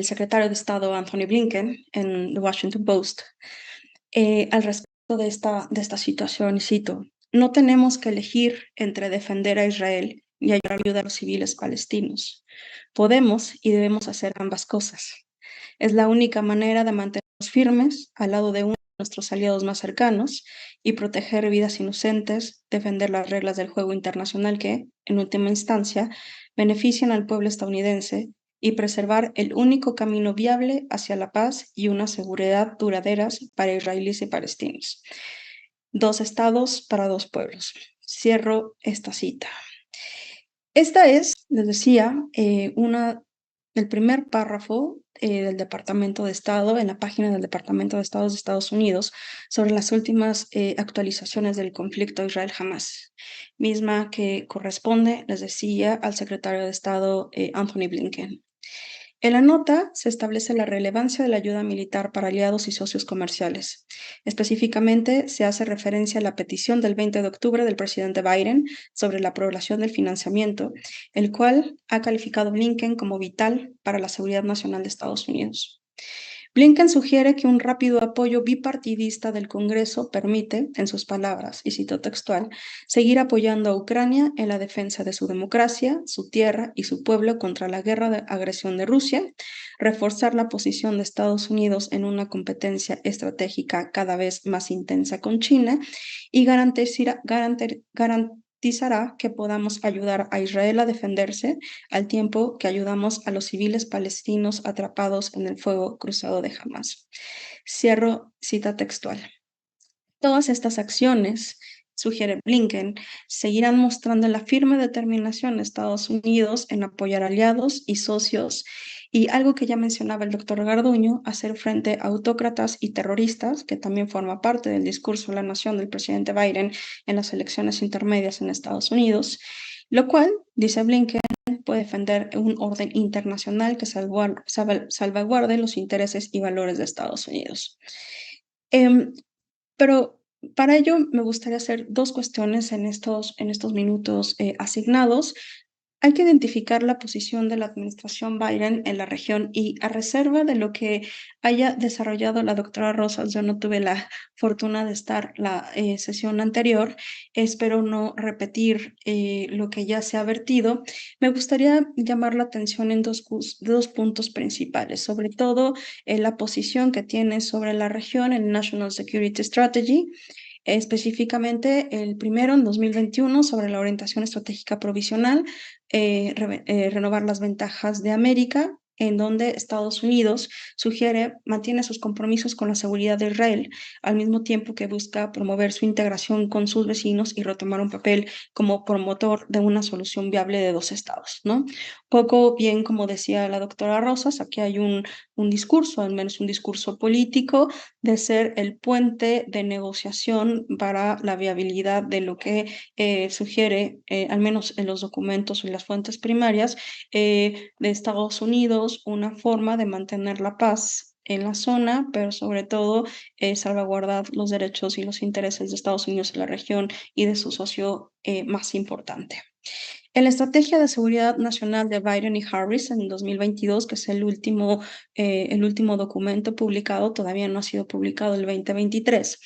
secretario de Estado Anthony Blinken en el Washington Post al respecto de esta situación, y cito: "No tenemos que elegir entre defender a Israel y ayudar a los civiles palestinos. Podemos y debemos hacer ambas cosas. Es la única manera de mantenernos firmes al lado de uno de nuestros aliados más cercanos y proteger vidas inocentes, defender las reglas del juego internacional que, en última instancia, benefician al pueblo estadounidense y preservar el único camino viable hacia la paz y una seguridad duraderas para israelíes y palestinos. 2 estados para 2 pueblos". Cierro esta cita. Esta es, les decía, el primer párrafo del Departamento de Estado, en la página del Departamento de Estado de Estados Unidos, sobre las últimas actualizaciones del conflicto Israel-Hamás, misma que corresponde, les decía, al secretario de Estado Anthony Blinken. En la nota se establece la relevancia de la ayuda militar para aliados y socios comerciales. Específicamente, se hace referencia a la petición del 20 de octubre del presidente Biden sobre la aprobación del financiamiento, el cual ha calificado Blinken como vital para la seguridad nacional de Estados Unidos. Blinken sugiere que un rápido apoyo bipartidista del Congreso permite, en sus palabras, y cito textual, seguir apoyando a Ucrania en la defensa de su democracia, su tierra y su pueblo contra la guerra de agresión de Rusia, reforzar la posición de Estados Unidos en una competencia estratégica cada vez más intensa con China y garantizará que podamos ayudar a Israel a defenderse al tiempo que ayudamos a los civiles palestinos atrapados en el fuego cruzado de Hamás. Cierro cita textual. Todas estas acciones, sugiere Blinken, seguirán mostrando la firme determinación de Estados Unidos en apoyar aliados y socios y algo que ya mencionaba el doctor Garduño, hacer frente a autócratas y terroristas, que también forma parte del discurso de la nación del presidente Biden en las elecciones intermedias en Estados Unidos, lo cual, dice Blinken, puede defender un orden internacional que salvaguarde los intereses y valores de Estados Unidos. Pero para ello me gustaría hacer 2 cuestiones en estos minutos asignados. Hay que identificar la posición de la administración Biden en la región y, a reserva de lo que haya desarrollado la doctora Rosas, yo no tuve la fortuna de estar la sesión anterior, espero no repetir lo que ya se ha vertido. Me gustaría llamar la atención en dos puntos principales, sobre todo la posición que tiene sobre la región el National Security Strategy, específicamente el primero en 2021 sobre la orientación estratégica provisional, renovar las ventajas de América, en donde Estados Unidos mantiene sus compromisos con la seguridad de Israel, al mismo tiempo que busca promover su integración con sus vecinos y retomar un papel como promotor de una solución viable de 2 estados, ¿no? Poco bien, como decía la doctora Rosas, aquí hay un discurso, al menos un discurso político, de ser el puente de negociación para la viabilidad de lo que sugiere, al menos en los documentos y las fuentes primarias de Estados Unidos, una forma de mantener la paz en la zona, pero sobre todo salvaguardar los derechos y los intereses de Estados Unidos en la región y de su socio más importante. En la Estrategia de Seguridad Nacional de Biden y Harris en 2022, que es el último documento publicado, todavía no ha sido publicado el 2023,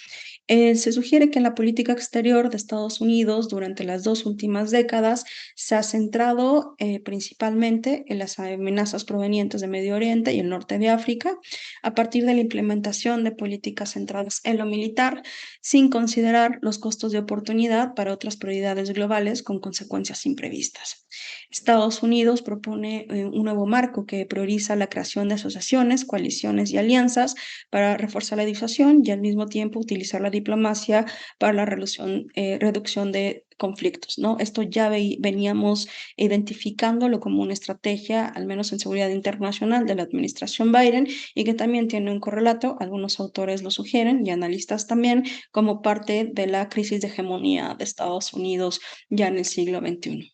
se sugiere que en la política exterior de Estados Unidos durante las 2 últimas décadas se ha centrado principalmente en las amenazas provenientes de Medio Oriente y el norte de África, a partir de la implementación de políticas centradas en lo militar, sin considerar los costos de oportunidad para otras prioridades globales con consecuencias imprevistas. Estados Unidos propone un nuevo marco que prioriza la creación de asociaciones, coaliciones y alianzas para reforzar la disuasión y al mismo tiempo utilizar la diplomacia para la reducción de conflictos, ¿no? Esto ya veníamos identificándolo como una estrategia, al menos en seguridad internacional, de la administración Biden, y que también tiene un correlato, algunos autores lo sugieren y analistas también, como parte de la crisis de hegemonía de Estados Unidos ya en el siglo XXI.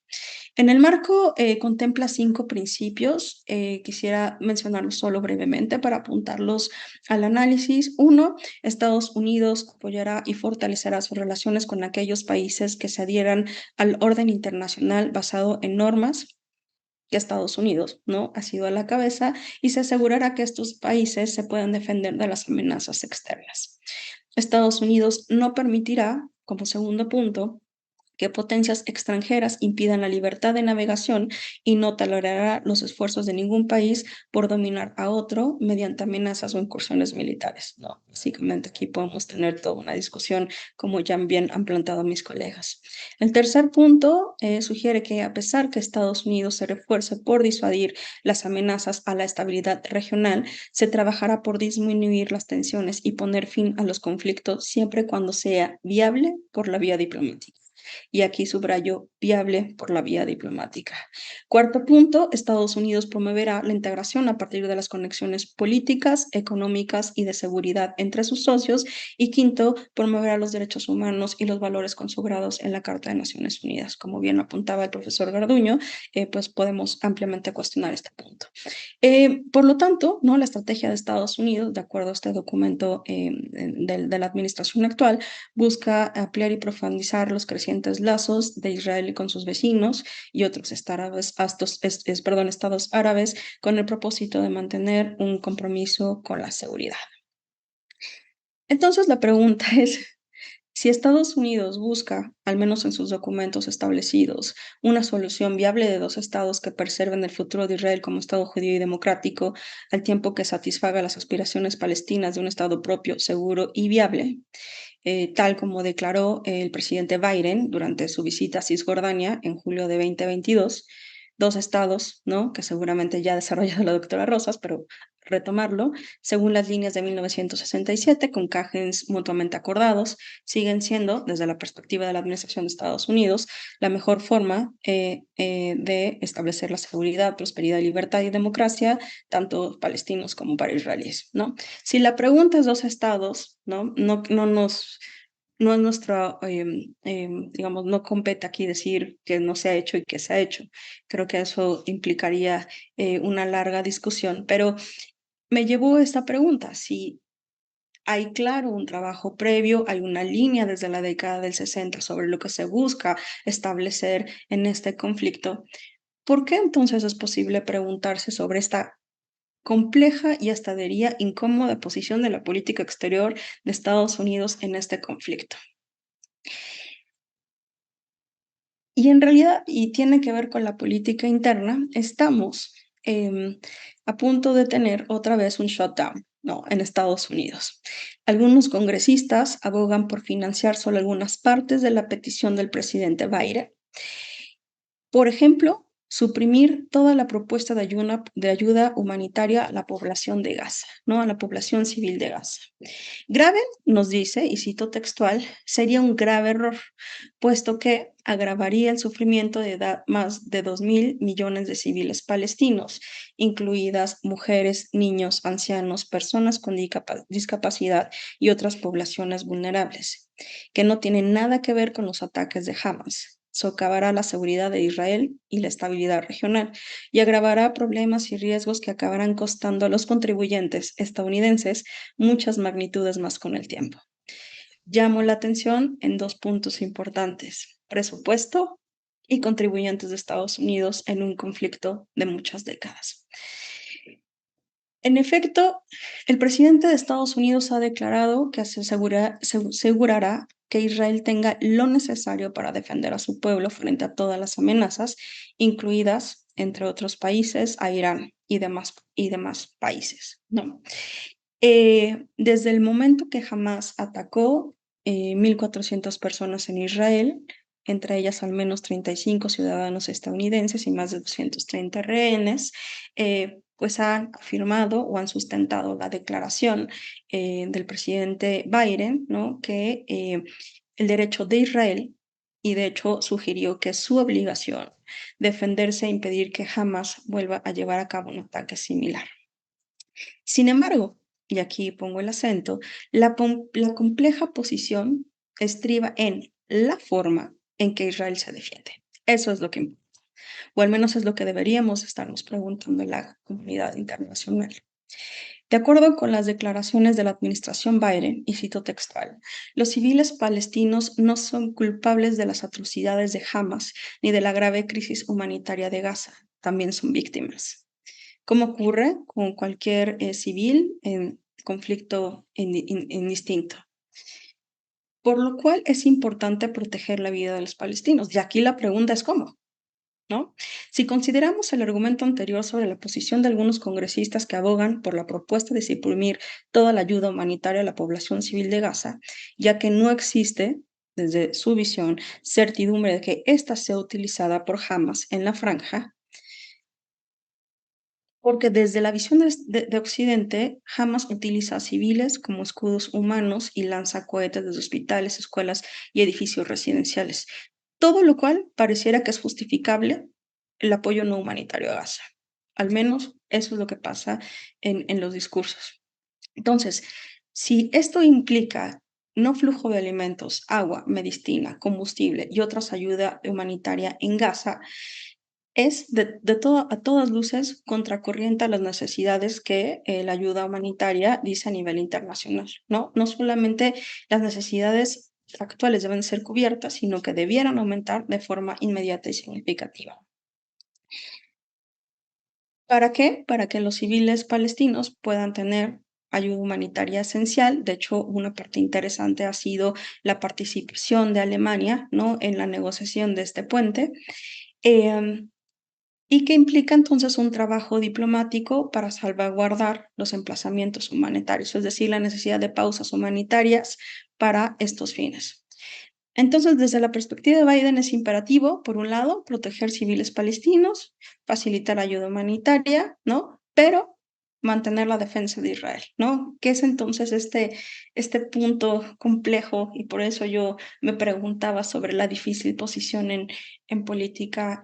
En el marco contempla 5 principios, quisiera mencionarlos solo brevemente para apuntarlos al análisis. 1, Estados Unidos apoyará y fortalecerá sus relaciones con aquellos países que se adhieran al orden internacional basado en normas que Estados Unidos, ¿no?, ha sido a la cabeza, y se asegurará que estos países se puedan defender de las amenazas externas. Estados Unidos no permitirá, como segundo punto, que potencias extranjeras impidan la libertad de navegación y no tolerará los esfuerzos de ningún país por dominar a otro mediante amenazas o incursiones militares. No, básicamente aquí podemos tener toda una discusión, como ya bien han planteado mis colegas. El tercer punto sugiere que a pesar que Estados Unidos se refuerce por disuadir las amenazas a la estabilidad regional, se trabajará por disminuir las tensiones y poner fin a los conflictos siempre cuando sea viable por la vía diplomática. Y aquí subrayo viable por la vía diplomática. Cuarto punto, Estados Unidos promoverá la integración a partir de las conexiones políticas, económicas y de seguridad entre sus socios. Y quinto, promoverá los derechos humanos y los valores consagrados en la Carta de Naciones Unidas. Como bien apuntaba el profesor Garduño, pues podemos ampliamente cuestionar este punto. Por lo tanto, ¿no?, la estrategia de Estados Unidos, de acuerdo a este documento de la administración actual, busca ampliar y profundizar los crecientes lazos de Israel con sus vecinos y otros estados árabes, con el propósito de mantener un compromiso con la seguridad. Entonces, la pregunta es, si Estados Unidos busca, al menos en sus documentos establecidos, una solución viable de 2 estados que preserven el futuro de Israel como Estado judío y democrático, al tiempo que satisfaga las aspiraciones palestinas de un Estado propio, seguro y viable, tal como declaró el presidente Biden durante su visita a Cisjordania en julio de 2022, 2 estados, ¿no?, que seguramente ya ha desarrollado la doctora Rosas, pero retomarlo, según las líneas de 1967, con Cáceres mutuamente acordados, siguen siendo, desde la perspectiva de la administración de Estados Unidos, la mejor forma de establecer la seguridad, prosperidad, libertad y democracia, tanto palestinos como para israelíes, ¿no? Si la pregunta es 2 estados, ¿no? No es nuestra, digamos, no compete aquí decir que no se ha hecho y que se ha hecho. Creo que eso implicaría una larga discusión, pero me llevó esta pregunta: si hay, claro, un trabajo previo, hay una línea desde la década del 60 sobre lo que se busca establecer en este conflicto, ¿por qué entonces es posible preguntarse sobre esta compleja y hasta diría incómoda posición de la política exterior de Estados Unidos en este conflicto? Y en realidad, y tiene que ver con la política interna, estamos a punto de tener otra vez un shutdown, ¿no?, en Estados Unidos. Algunos congresistas abogan por financiar solo algunas partes de la petición del presidente Biden. Por ejemplo, suprimir toda la propuesta de ayuda humanitaria a la población de Gaza, ¿no?, a la población civil de Gaza. Grave, nos dice, y cito textual, sería un grave error, puesto que agravaría el sufrimiento de más de 2.000 millones de civiles palestinos, incluidas mujeres, niños, ancianos, personas con discapacidad y otras poblaciones vulnerables, que no tienen nada que ver con los ataques de Hamas. Socavará la seguridad de Israel y la estabilidad regional, y agravará problemas y riesgos que acabarán costando a los contribuyentes estadounidenses muchas magnitudes más con el tiempo. Llamo la atención en 2 puntos importantes: presupuesto y contribuyentes de Estados Unidos en un conflicto de muchas décadas. En efecto, el presidente de Estados Unidos ha declarado que asegurará que Israel tenga lo necesario para defender a su pueblo frente a todas las amenazas, incluidas, entre otros países, a Irán y demás países, ¿no? Desde el momento que Hamas atacó 1.400 personas en Israel, entre ellas al menos 35 ciudadanos estadounidenses y más de 230 rehenes, pues han afirmado o han sustentado la declaración del presidente Biden, ¿no? Que el derecho de Israel, y de hecho sugirió que es su obligación defenderse e impedir que jamás vuelva a llevar a cabo un ataque similar. Sin embargo, y aquí pongo el acento, la compleja posición estriba en la forma en que Israel se defiende. Eso es lo que importa, o al menos es lo que deberíamos estarnos preguntando en la comunidad internacional. De acuerdo con las declaraciones de la administración Biden, y cito textual, los civiles palestinos no son culpables de las atrocidades de Hamas ni de la grave crisis humanitaria de Gaza, también son víctimas. Como ocurre con cualquier civil en conflicto indistinto. Por lo cual es importante proteger la vida de los palestinos. Y aquí la pregunta es ¿cómo? ¿No? Si consideramos el argumento anterior sobre la posición de algunos congresistas que abogan por la propuesta de suprimir toda la ayuda humanitaria a la población civil de Gaza, ya que no existe, desde su visión, certidumbre de que ésta sea utilizada por Hamas en la franja, porque desde la visión de Occidente, Hamas utiliza a civiles como escudos humanos y lanza cohetes desde hospitales, escuelas y edificios residenciales, todo lo cual pareciera que es justificable el apoyo no humanitario a Gaza. Al menos eso es lo que pasa en los discursos. Entonces, si esto implica no flujo de alimentos, agua, medicina, combustible y otras ayuda humanitaria en Gaza, es a todas luces contracorriente a las necesidades que la ayuda humanitaria dice a nivel internacional, ¿no? No solamente las necesidades actuales deben ser cubiertas, sino que debieran aumentar de forma inmediata y significativa. ¿Para qué? Para que los civiles palestinos puedan tener ayuda humanitaria esencial. De hecho, una parte interesante ha sido la participación de Alemania, ¿no? En la negociación de este puente. Y que implica entonces un trabajo diplomático para salvaguardar los emplazamientos humanitarios, es decir, la necesidad de pausas humanitarias para estos fines. Entonces, desde la perspectiva de Biden es imperativo, por un lado, proteger civiles palestinos, facilitar ayuda humanitaria, ¿no? Pero mantener la defensa de Israel, ¿no? ¿Qué es entonces este punto complejo? Y por eso yo me preguntaba sobre la difícil posición en política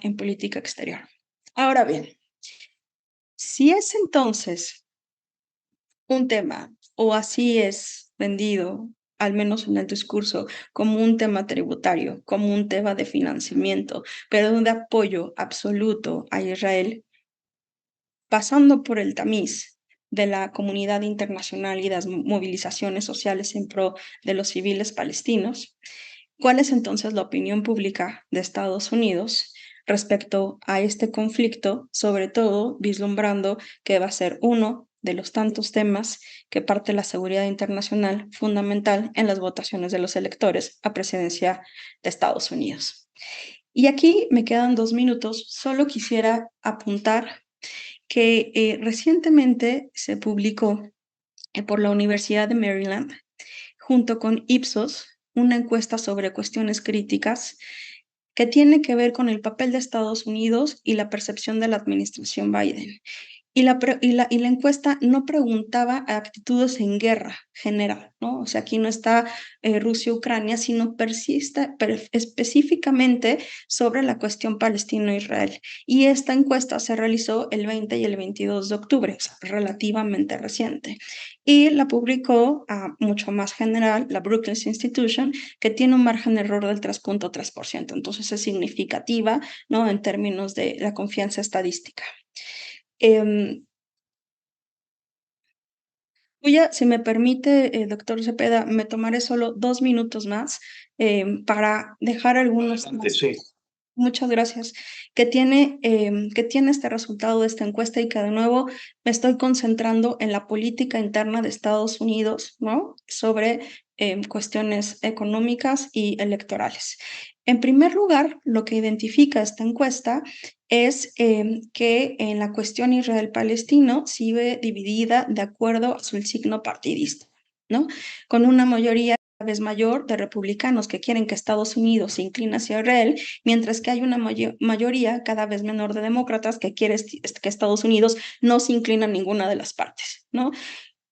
exterior. Ahora bien, si es entonces un tema, o así es vendido, al menos en el discurso, como un tema tributario, como un tema de financiamiento, pero de apoyo absoluto a Israel, pasando por el tamiz de la comunidad internacional y las movilizaciones sociales en pro de los civiles palestinos, ¿cuál es entonces la opinión pública de Estados Unidos respecto a este conflicto, sobre todo vislumbrando que va a ser uno de los tantos temas que parte la seguridad internacional fundamental en las votaciones de los electores a presidencia de Estados Unidos? Y aquí me quedan 2 minutos, solo quisiera apuntar que recientemente se publicó por la Universidad de Maryland, junto con Ipsos, una encuesta sobre cuestiones críticas que tiene que ver con el papel de Estados Unidos y la percepción de la administración Biden. Y la encuesta no preguntaba a actitudes en guerra general, ¿no? O sea, aquí no está Rusia-Ucrania, sino específicamente sobre la cuestión palestino-israel. Y esta encuesta se realizó el 20 y el 22 de octubre, o sea, relativamente reciente. Y la publicó a mucho más general, la Brookings Institution, que tiene un margen de error del 3.3%. Entonces es significativa, ¿no? En términos de la confianza estadística. Si me permite, doctor Cepeda, me tomaré solo 2 minutos más para dejar algunos Adelante, sí. Muchas gracias. Que tiene este resultado de esta encuesta y que de nuevo me estoy concentrando en la política interna de Estados Unidos, ¿no? Sobre cuestiones económicas y electorales. En primer lugar, lo que identifica esta encuesta es que en la cuestión Israel-Palestino sigue dividida de acuerdo a su signo partidista, ¿no? Con una mayoría vez mayor de republicanos que quieren que Estados Unidos se incline hacia Israel, mientras que hay una mayoría cada vez menor de demócratas que quiere que Estados Unidos no se incline a ninguna de las partes, ¿no?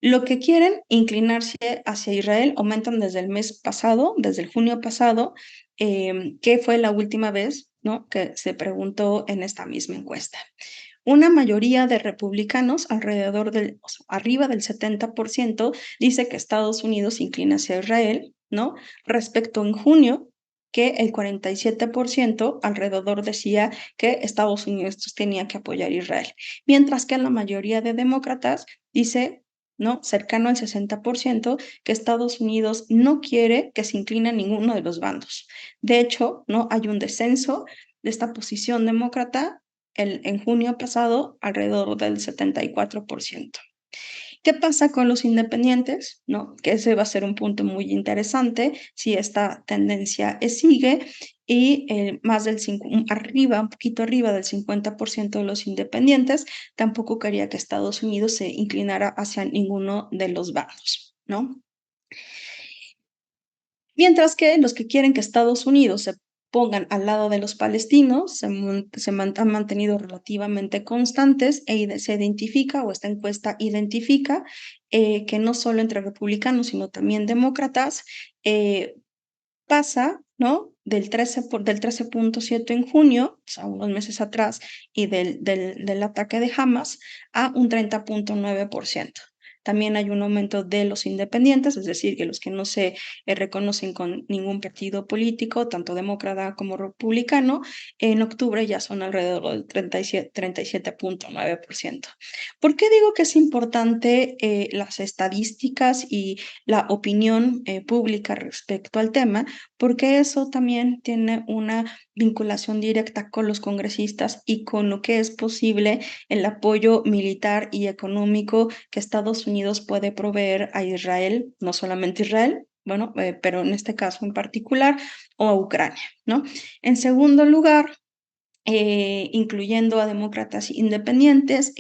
Lo que quieren inclinarse hacia Israel aumentan desde el mes pasado, desde el junio pasado, que fue la última vez, ¿no?, que se preguntó en esta misma encuesta. Una mayoría de republicanos, alrededor del, o sea, arriba del 70%, dice que Estados Unidos se inclina hacia Israel, ¿no? Respecto en junio, que el 47% alrededor decía que Estados Unidos tenía que apoyar a Israel, mientras que la mayoría de demócratas dice, ¿no?, cercano al 60%, que Estados Unidos no quiere que se incline a ninguno de los bandos. De hecho, ¿no?, hay un descenso de esta posición demócrata en junio pasado alrededor del 74%. ¿Qué pasa con los independientes? ¿No? Que ese va a ser un punto muy interesante si esta tendencia sigue y más del un poquito arriba del 50% de los independientes tampoco quería que Estados Unidos se inclinara hacia ninguno de los bandos, ¿no? Mientras que los que quieren que Estados Unidos se pongan al lado de los palestinos han mantenido relativamente constantes se identifica, o esta encuesta identifica, que no solo entre republicanos, sino también demócratas, pasa, ¿no?, del 13.7 en junio, o sea, unos meses atrás, y del ataque de Hamas, a un 30.9%. También hay un aumento de los independientes, es decir, que los que no se reconocen con ningún partido político, tanto demócrata como republicano, en octubre ya son alrededor del 37.9%. ¿Por qué digo que es importante las estadísticas y la opinión pública respecto al tema? Porque eso también tiene una vinculación directa con los congresistas y con lo que es posible el apoyo militar y económico que Estados Unidos puede proveer a Israel, no solamente Israel, bueno, pero en este caso en particular, o a Ucrania, ¿no? En segundo lugar, incluyendo a demócratas independientes,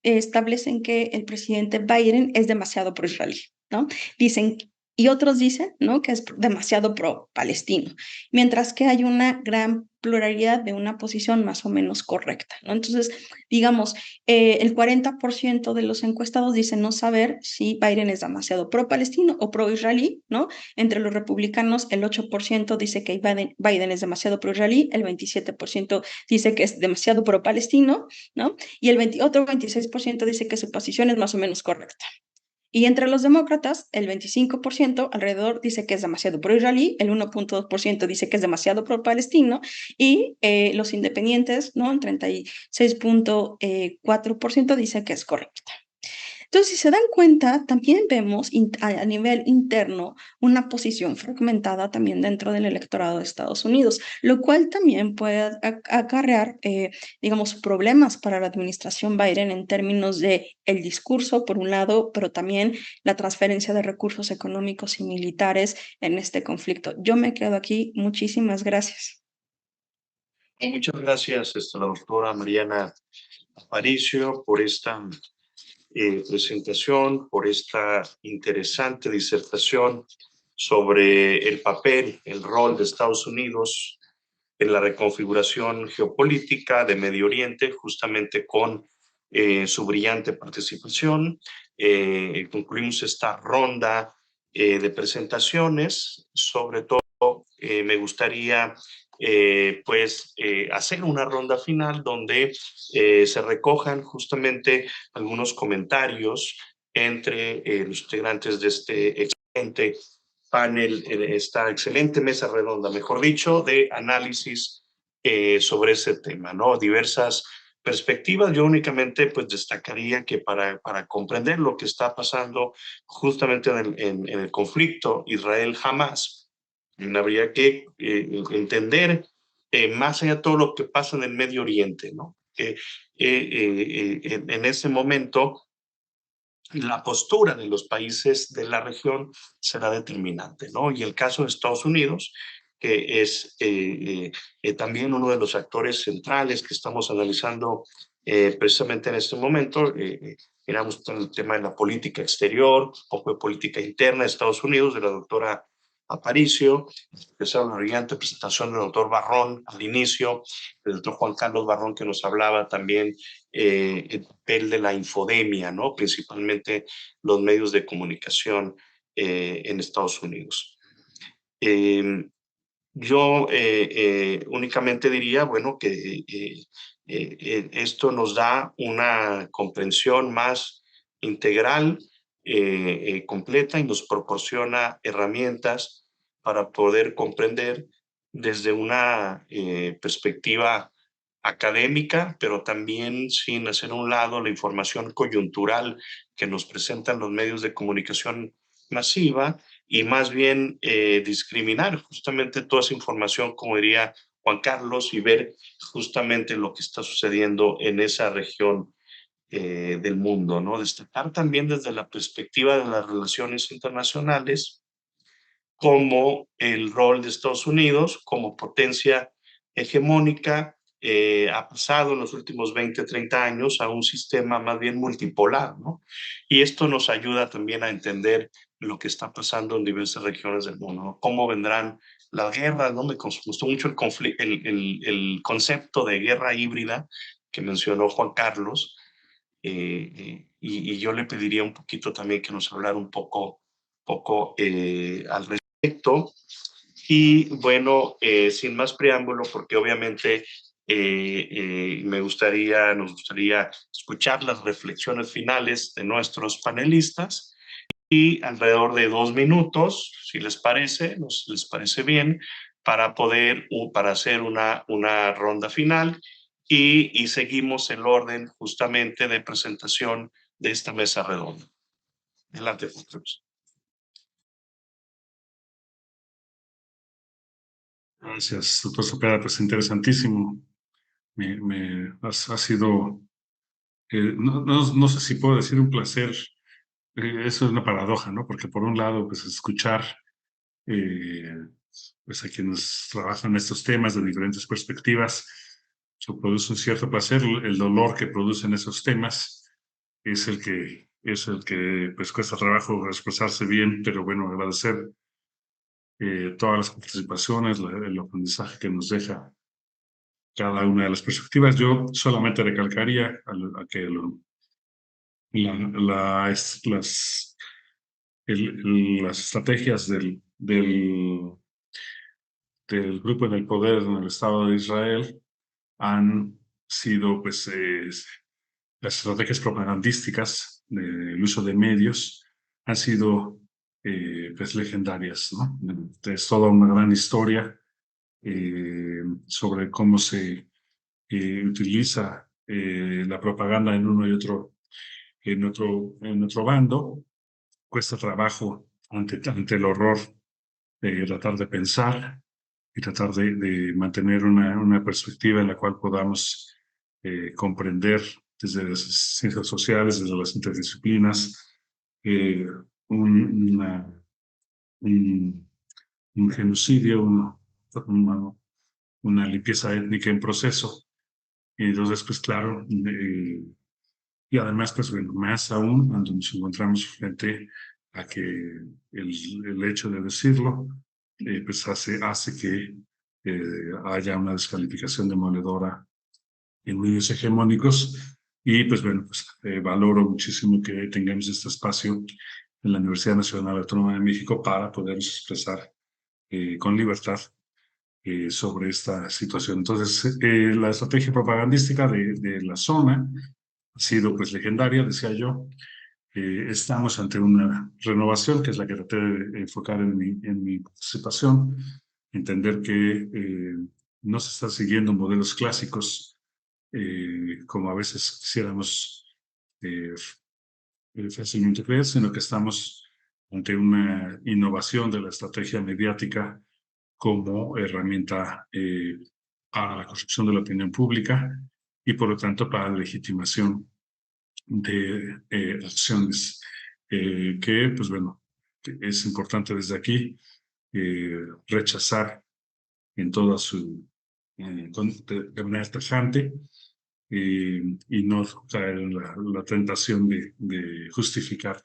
establecen que el presidente Biden es demasiado pro-israelí, ¿no? Dicen, y otros dicen, ¿no?, que es demasiado pro-palestino, mientras que hay una gran pluralidad de una posición más o menos correcta, ¿no? Entonces, digamos, el 40% de los encuestados dicen no saber si Biden es demasiado pro-palestino o pro-israelí, ¿no? Entre los republicanos, el 8% dice que Biden es demasiado pro-israelí, el 27% dice que es demasiado pro-palestino, ¿no? Y otro 26% dice que su posición es más o menos correcta. Y entre los demócratas, el 25% alrededor dice que es demasiado pro-israelí, el 1.2% dice que es demasiado pro-palestino, y los independientes, ¿no?, el 36.4% dice que es correcta. Entonces, si se dan cuenta, también vemos a nivel interno una posición fragmentada también dentro del electorado de Estados Unidos, lo cual también puede acarrear, digamos, problemas para la administración Biden en términos de el discurso, por un lado, pero también la transferencia de recursos económicos y militares en este conflicto. Yo me quedo aquí. Muchísimas gracias. Muchas gracias, la doctora Mariana Aparicio, por esta presentación, por esta interesante disertación sobre el papel, el rol de Estados Unidos en la reconfiguración geopolítica de Medio Oriente, justamente con su brillante participación. Concluimos esta ronda de presentaciones. Sobre todo, me gustaría hacer una ronda final donde se recojan justamente algunos comentarios entre los integrantes de este excelente panel, esta excelente mesa redonda, mejor dicho, de análisis sobre ese tema, ¿no? Diversas perspectivas. Yo únicamente pues destacaría que para comprender lo que está pasando justamente en el conflicto Israel-Hamás, habría que entender más allá de todo lo que pasa en el Medio Oriente, ¿no? En ese momento, la postura de los países de la región será determinante, ¿no? Y el caso de Estados Unidos, que es también uno de los actores centrales que estamos analizando precisamente en este momento. Miramos todo el tema de la política exterior, un poco de política interna de Estados Unidos, de la doctora Aparicio, esa una brillante presentación del doctor Barrón al inicio, el doctor Juan Carlos Barrón, que nos hablaba también el papel de la infodemia, ¿no? Principalmente los medios de comunicación en Estados Unidos. Yo únicamente diría, bueno, que esto nos da una comprensión más integral, completa, y nos proporciona herramientas para poder comprender desde una perspectiva académica, pero también sin hacer a un lado la información coyuntural que nos presentan los medios de comunicación masiva, y más bien discriminar justamente toda esa información, como diría Juan Carlos, y ver justamente lo que está sucediendo en esa región del mundo, ¿no? Destacar también desde la perspectiva de las relaciones internacionales como el rol de Estados Unidos como potencia hegemónica ha pasado en los últimos 20, 30 años a un sistema más bien multipolar, ¿no? Y esto nos ayuda también a entender lo que está pasando en diversas regiones del mundo, ¿no? Cómo vendrán las guerras, ¿no? Me gustó mucho el concepto de guerra híbrida que mencionó Juan Carlos, y yo le pediría un poquito también que nos hablara un poco al respecto. Y bueno, sin más preámbulo, porque obviamente nos gustaría escuchar las reflexiones finales de nuestros panelistas, y alrededor de 2 minutos, si les parece, les parece bien, para hacer una ronda final, y seguimos el orden justamente de presentación de esta mesa redonda. Adelante, Juan Carlos. Gracias, doctor Cepeda, pues interesantísimo. Ha sido, no sé si puedo decir un placer, eso es una paradoja, ¿no? Porque por un lado, pues escuchar pues a quienes trabajan estos temas de diferentes perspectivas, eso produce un cierto placer. El dolor que producen esos temas es el que pues cuesta trabajo expresarse bien, pero bueno, agradecer todas las participaciones, el aprendizaje que nos deja cada una de las perspectivas. Yo solamente recalcaría a que las estrategias del grupo en el poder en el Estado de Israel han sido, pues, las estrategias propagandísticas del uso de medios han sido, pues, legendarias, ¿no? Es toda una gran historia sobre cómo se utiliza la propaganda en uno y otro, en otro bando. Cuesta trabajo ante el horror tratar de pensar y tratar de mantener una perspectiva en la cual podamos comprender desde las ciencias sociales, desde las interdisciplinas, eh, un, un, un genocidio, una limpieza étnica en proceso. Y entonces, pues claro, y además, pues bueno, más aún cuando nos encontramos frente a que el hecho de decirlo, pues hace que haya una descalificación demoledora en medios hegemónicos. Y pues bueno, pues valoro muchísimo que tengamos este espacio en la Universidad Nacional Autónoma de México para poder expresar con libertad sobre esta situación. Entonces, la estrategia propagandística de la zona ha sido pues legendaria, decía yo. Estamos ante una renovación, que es la que traté de enfocar en mi participación, entender que no se están siguiendo modelos clásicos como a veces quisiéramos fácilmente creer, sino que estamos ante una innovación de la estrategia mediática como herramienta para la construcción de la opinión pública y por lo tanto para la legitimación de acciones que, pues bueno, es importante desde aquí rechazar en toda su, de manera tajante y no caer en la tentación de justificar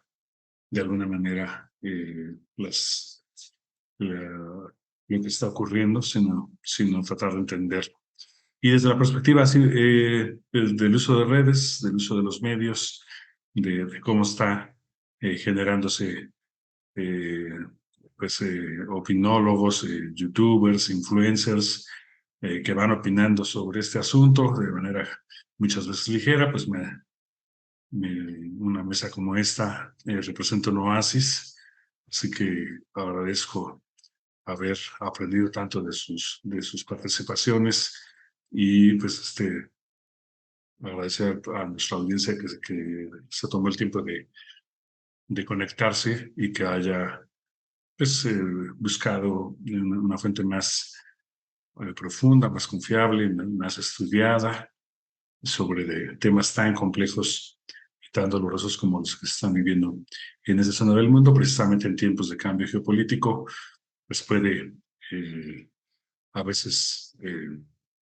de alguna manera lo que está ocurriendo, sino tratar de entender. Y desde la perspectiva así, del uso de redes, del uso de los medios, de cómo está generándose opinólogos, youtubers, influencers, que van opinando sobre este asunto de manera muchas veces ligera, pues una mesa como esta representa un oasis, así que agradezco haber aprendido tanto de sus participaciones y pues agradecer a nuestra audiencia que se tomó el tiempo de conectarse y que haya pues, buscado una fuente más profunda, más confiable, más estudiada sobre temas tan complejos y tan dolorosos como los que se están viviendo en esa zona del mundo, precisamente en tiempos de cambio geopolítico, pues puede a veces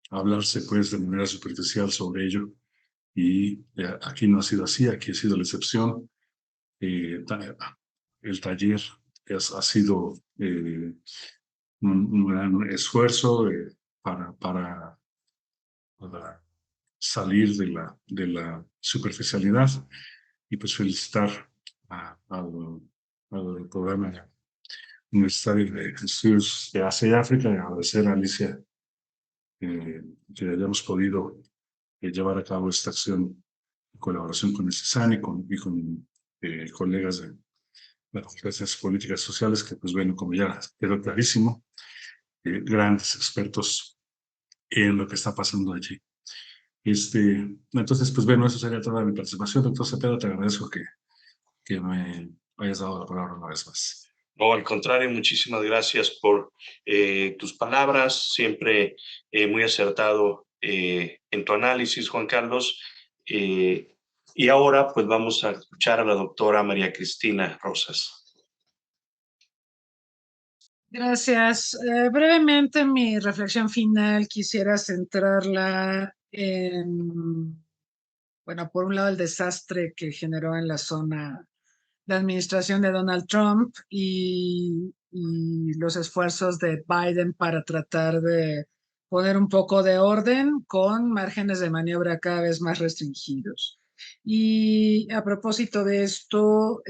hablarse pues de manera superficial sobre ello y aquí no ha sido así, aquí ha sido la excepción. El taller ha sido un gran esfuerzo para salir de la superficialidad y pues felicitar al programa universitario de estudios de Asia y África y agradecer a Alicia que hayamos podido llevar a cabo esta acción en colaboración con el CISAN y con colegas de las ciencias políticas sociales que, pues bueno, como ya quedó clarísimo, grandes expertos en lo que está pasando allí. Entonces, pues bueno, eso sería toda mi participación. Doctor Cepeda, te agradezco que me hayas dado la palabra una vez más. No, al contrario, muchísimas gracias por tus palabras, siempre muy acertado en tu análisis, Juan Carlos. Y ahora pues vamos a escuchar a la doctora María Cristina Rosas. Gracias. Brevemente, mi reflexión final quisiera centrarla en, bueno, por un lado el desastre que generó en la zona la administración de Donald Trump y los esfuerzos de Biden para tratar de poner un poco de orden con márgenes de maniobra cada vez más restringidos. Y a propósito de esto,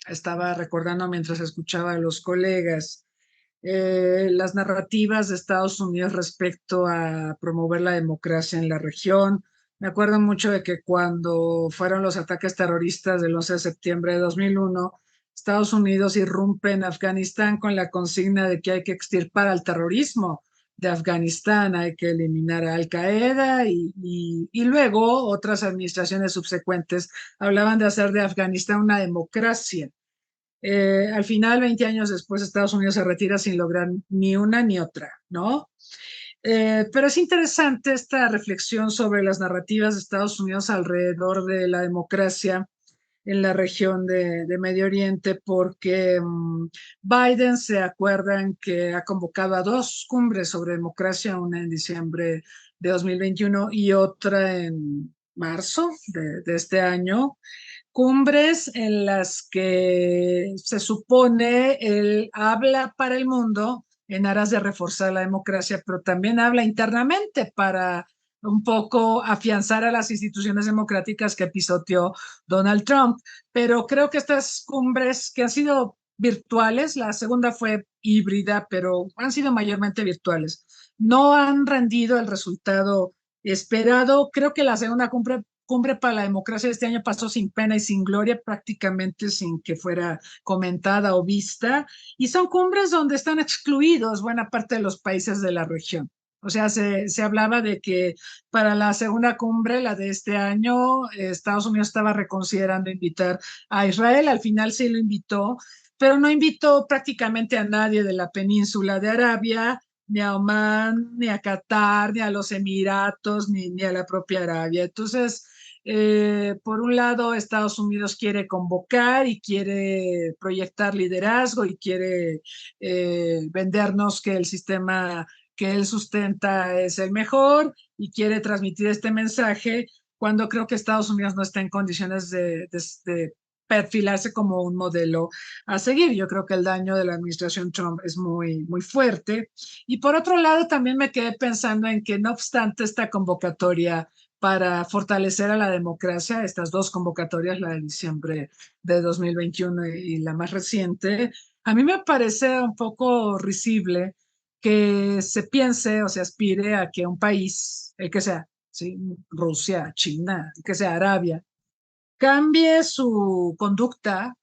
estaba recordando mientras escuchaba a los colegas las narrativas de Estados Unidos respecto a promover la democracia en la región. Me acuerdo mucho de que cuando fueron los ataques terroristas del 11 de septiembre de 2001, Estados Unidos irrumpe en Afganistán con la consigna de que hay que extirpar al terrorismo de Afganistán, hay que eliminar a Al Qaeda y luego otras administraciones subsecuentes hablaban de hacer de Afganistán una democracia. Al final, 20 años después, Estados Unidos se retira sin lograr ni una ni otra, ¿no? Pero es interesante esta reflexión sobre las narrativas de Estados Unidos alrededor de la democracia en la región de Medio Oriente, porque Biden se acuerdan que ha convocado a 2 cumbres sobre democracia, una en diciembre de 2021 y otra en marzo de este año. Cumbres en las que se supone él habla para el mundo en aras de reforzar la democracia, pero también habla internamente para un poco afianzar a las instituciones democráticas que pisoteó Donald Trump. Pero creo que estas cumbres que han sido virtuales, la segunda fue híbrida, pero han sido mayormente virtuales, no han rendido el resultado esperado. Creo que la segunda cumbre para la democracia de este año pasó sin pena y sin gloria, prácticamente sin que fuera comentada o vista, y son cumbres donde están excluidos buena parte de los países de la región. O sea, se hablaba de que para la segunda cumbre, la de este año, Estados Unidos estaba reconsiderando invitar a Israel, al final sí lo invitó, pero no invitó prácticamente a nadie de la península de Arabia, ni a Omán, ni a Qatar, ni a los Emiratos, ni a la propia Arabia. Entonces, por un lado, Estados Unidos quiere convocar y quiere proyectar liderazgo y quiere vendernos que el sistema que él sustenta es el mejor y quiere transmitir este mensaje cuando creo que Estados Unidos no está en condiciones de perfilarse como un modelo a seguir. Yo creo que el daño de la administración Trump es muy, muy fuerte. Y por otro lado, también me quedé pensando en que no obstante esta convocatoria para fortalecer a la democracia, estas dos convocatorias, la de diciembre de 2021 y la más reciente, a mí me parece un poco risible que se piense o se aspire a que un país, el que sea, ¿sí? Rusia, China, el que sea Arabia, cambie su conducta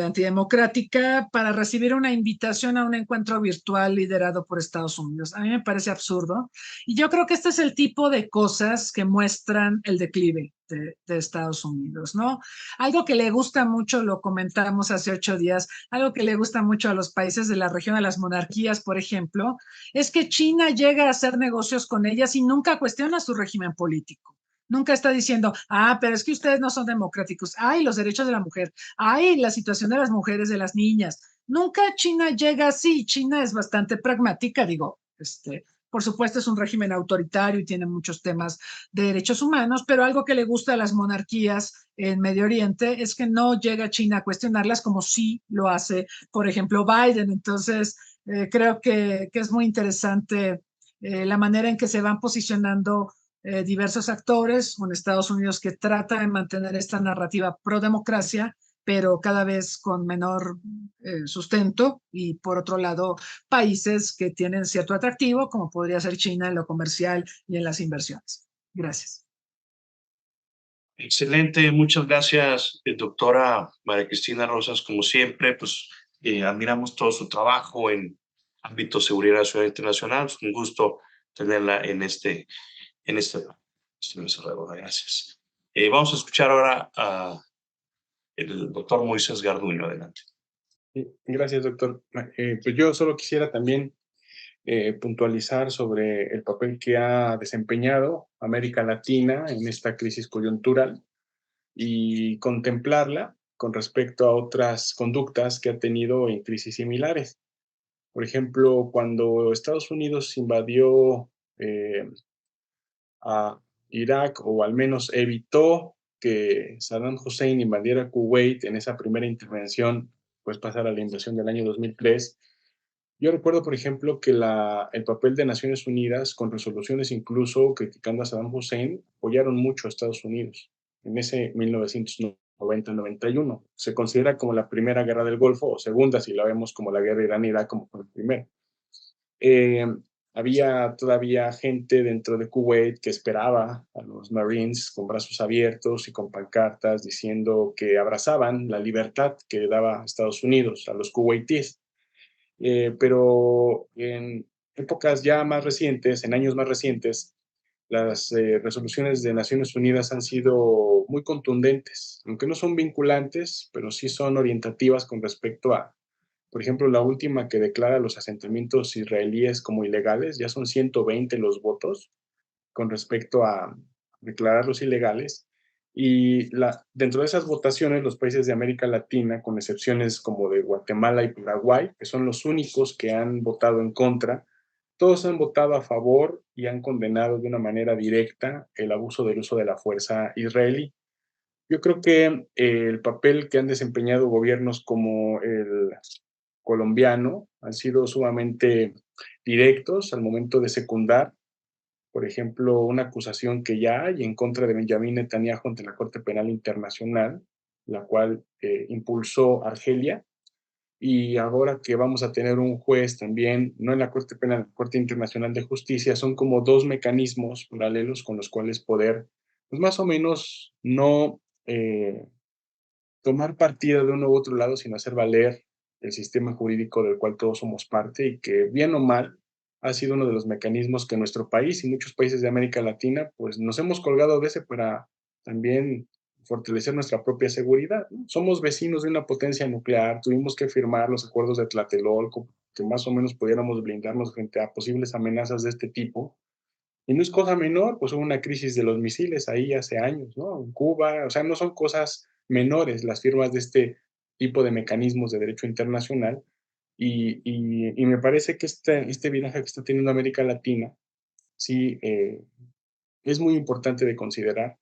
antidemocrática para recibir una invitación a un encuentro virtual liderado por Estados Unidos. A mí me parece absurdo y yo creo que este es el tipo de cosas que muestran el declive de Estados Unidos, ¿no? Algo que le gusta mucho, lo comentamos hace 8 días, algo que le gusta mucho a los países de la región, a las monarquías, por ejemplo, es que China llega a hacer negocios con ellas y nunca cuestiona su régimen político. Nunca está diciendo, pero es que ustedes no son democráticos. Ay, los derechos de la mujer. Ay, la situación de las mujeres, de las niñas. Nunca China llega así. China es bastante pragmática, digo, por supuesto es un régimen autoritario y tiene muchos temas de derechos humanos, pero algo que le gusta a las monarquías en Medio Oriente es que no llega China a cuestionarlas como sí lo hace, por ejemplo, Biden. Entonces, creo que es muy interesante la manera en que se van posicionando diversos actores, un Estados Unidos que trata de mantener esta narrativa pro democracia, pero cada vez con menor sustento, y por otro lado, países que tienen cierto atractivo, como podría ser China en lo comercial y en las inversiones. Gracias. Excelente, muchas gracias, doctora María Cristina Rosas, como siempre, pues admiramos todo su trabajo en ámbito de seguridad nacional e internacional. Es un gusto tenerla en este gracias. Vamos a escuchar ahora a el doctor Moisés Garduño. Adelante. Gracias, doctor. Pues yo solo quisiera también puntualizar sobre el papel que ha desempeñado América Latina en esta crisis coyuntural y contemplarla con respecto a otras conductas que ha tenido en crisis similares. Por ejemplo, cuando Estados Unidos invadió a Irak, o al menos evitó que Saddam Hussein invadiera Kuwait en esa primera intervención, pues pasar a la invasión del año 2003. Yo recuerdo, por ejemplo, que el papel de Naciones Unidas, con resoluciones incluso criticando a Saddam Hussein, apoyaron mucho a Estados Unidos en ese 1990-91. Se considera como la primera guerra del Golfo, o segunda, si la vemos como la guerra Irán-Irak, como fue la primera. Había todavía gente dentro de Kuwait que esperaba a los Marines con brazos abiertos y con pancartas diciendo que abrazaban la libertad que daba Estados Unidos a los kuwaitíes. Pero en épocas ya más recientes, en años más recientes, las resoluciones de Naciones Unidas han sido muy contundentes, aunque no son vinculantes, pero sí son orientativas con respecto a, por ejemplo, la última que declara los asentamientos israelíes como ilegales. Ya son 120 los votos con respecto a declararlos ilegales. Y dentro de esas votaciones, los países de América Latina, con excepciones como de Guatemala y Paraguay, que son los únicos que han votado en contra, todos han votado a favor y han condenado de una manera directa el abuso del uso de la fuerza israelí. Yo creo que el papel que han desempeñado gobiernos como el colombiano han sido sumamente directos al momento de secundar, por ejemplo, una acusación que ya hay en contra de Benjamín Netanyahu ante la Corte Penal Internacional, la cual impulsó Argelia, y ahora que vamos a tener un juez también, no en la Corte Penal, Corte Internacional de Justicia, son como dos mecanismos paralelos con los cuales poder, pues más o menos, no tomar partida de uno u otro lado, sino hacer valer el sistema jurídico del cual todos somos parte, y que, bien o mal, ha sido uno de los mecanismos que nuestro país y muchos países de América Latina, pues nos hemos colgado de ese para también fortalecer nuestra propia seguridad, ¿no? Somos vecinos de una potencia nuclear, tuvimos que firmar los acuerdos de Tlatelolco, que más o menos pudiéramos blindarnos frente a posibles amenazas de este tipo. Y no es cosa menor, pues hubo una crisis de los misiles ahí hace años, ¿no? En Cuba, o sea, no son cosas menores las firmas de este tipo de mecanismos de derecho internacional. Y me parece que este viraje que está teniendo América Latina, sí, es muy importante de considerar.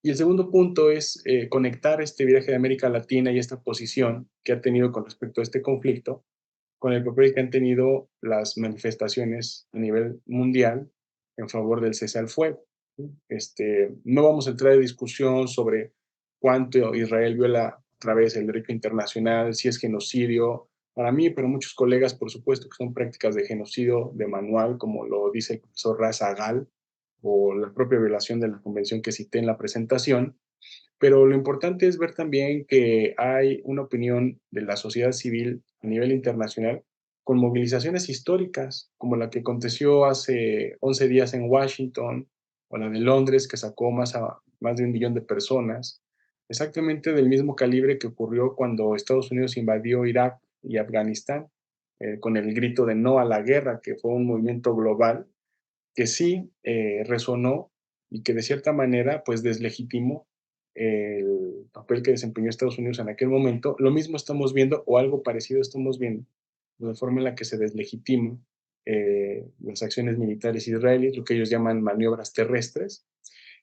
Y el segundo punto es conectar este viaje de América Latina y esta posición que ha tenido con respecto a este conflicto con el papel que han tenido las manifestaciones a nivel mundial en favor del cese al fuego. No vamos a entrar en discusión sobre cuánto Israel viola otra vez el derecho internacional, si es genocidio. Para mí, pero muchos colegas, por supuesto, que son prácticas de genocidio de manual, como lo dice el profesor Raza Agal, o la propia violación de la convención que cité en la presentación. Pero lo importante es ver también que hay una opinión de la sociedad civil a nivel internacional con movilizaciones históricas, como la que aconteció hace 11 días en Washington, o la de Londres, que sacó más de 1 millón de personas, exactamente del mismo calibre que ocurrió cuando Estados Unidos invadió Irak y Afganistán, con el grito de no a la guerra, que fue un movimiento global que sí resonó y que de cierta manera pues deslegitimó el papel que desempeñó Estados Unidos en aquel momento. Lo mismo estamos viendo o algo parecido estamos viendo de la forma en la que se deslegitima las acciones militares israelíes, lo que ellos llaman maniobras terrestres.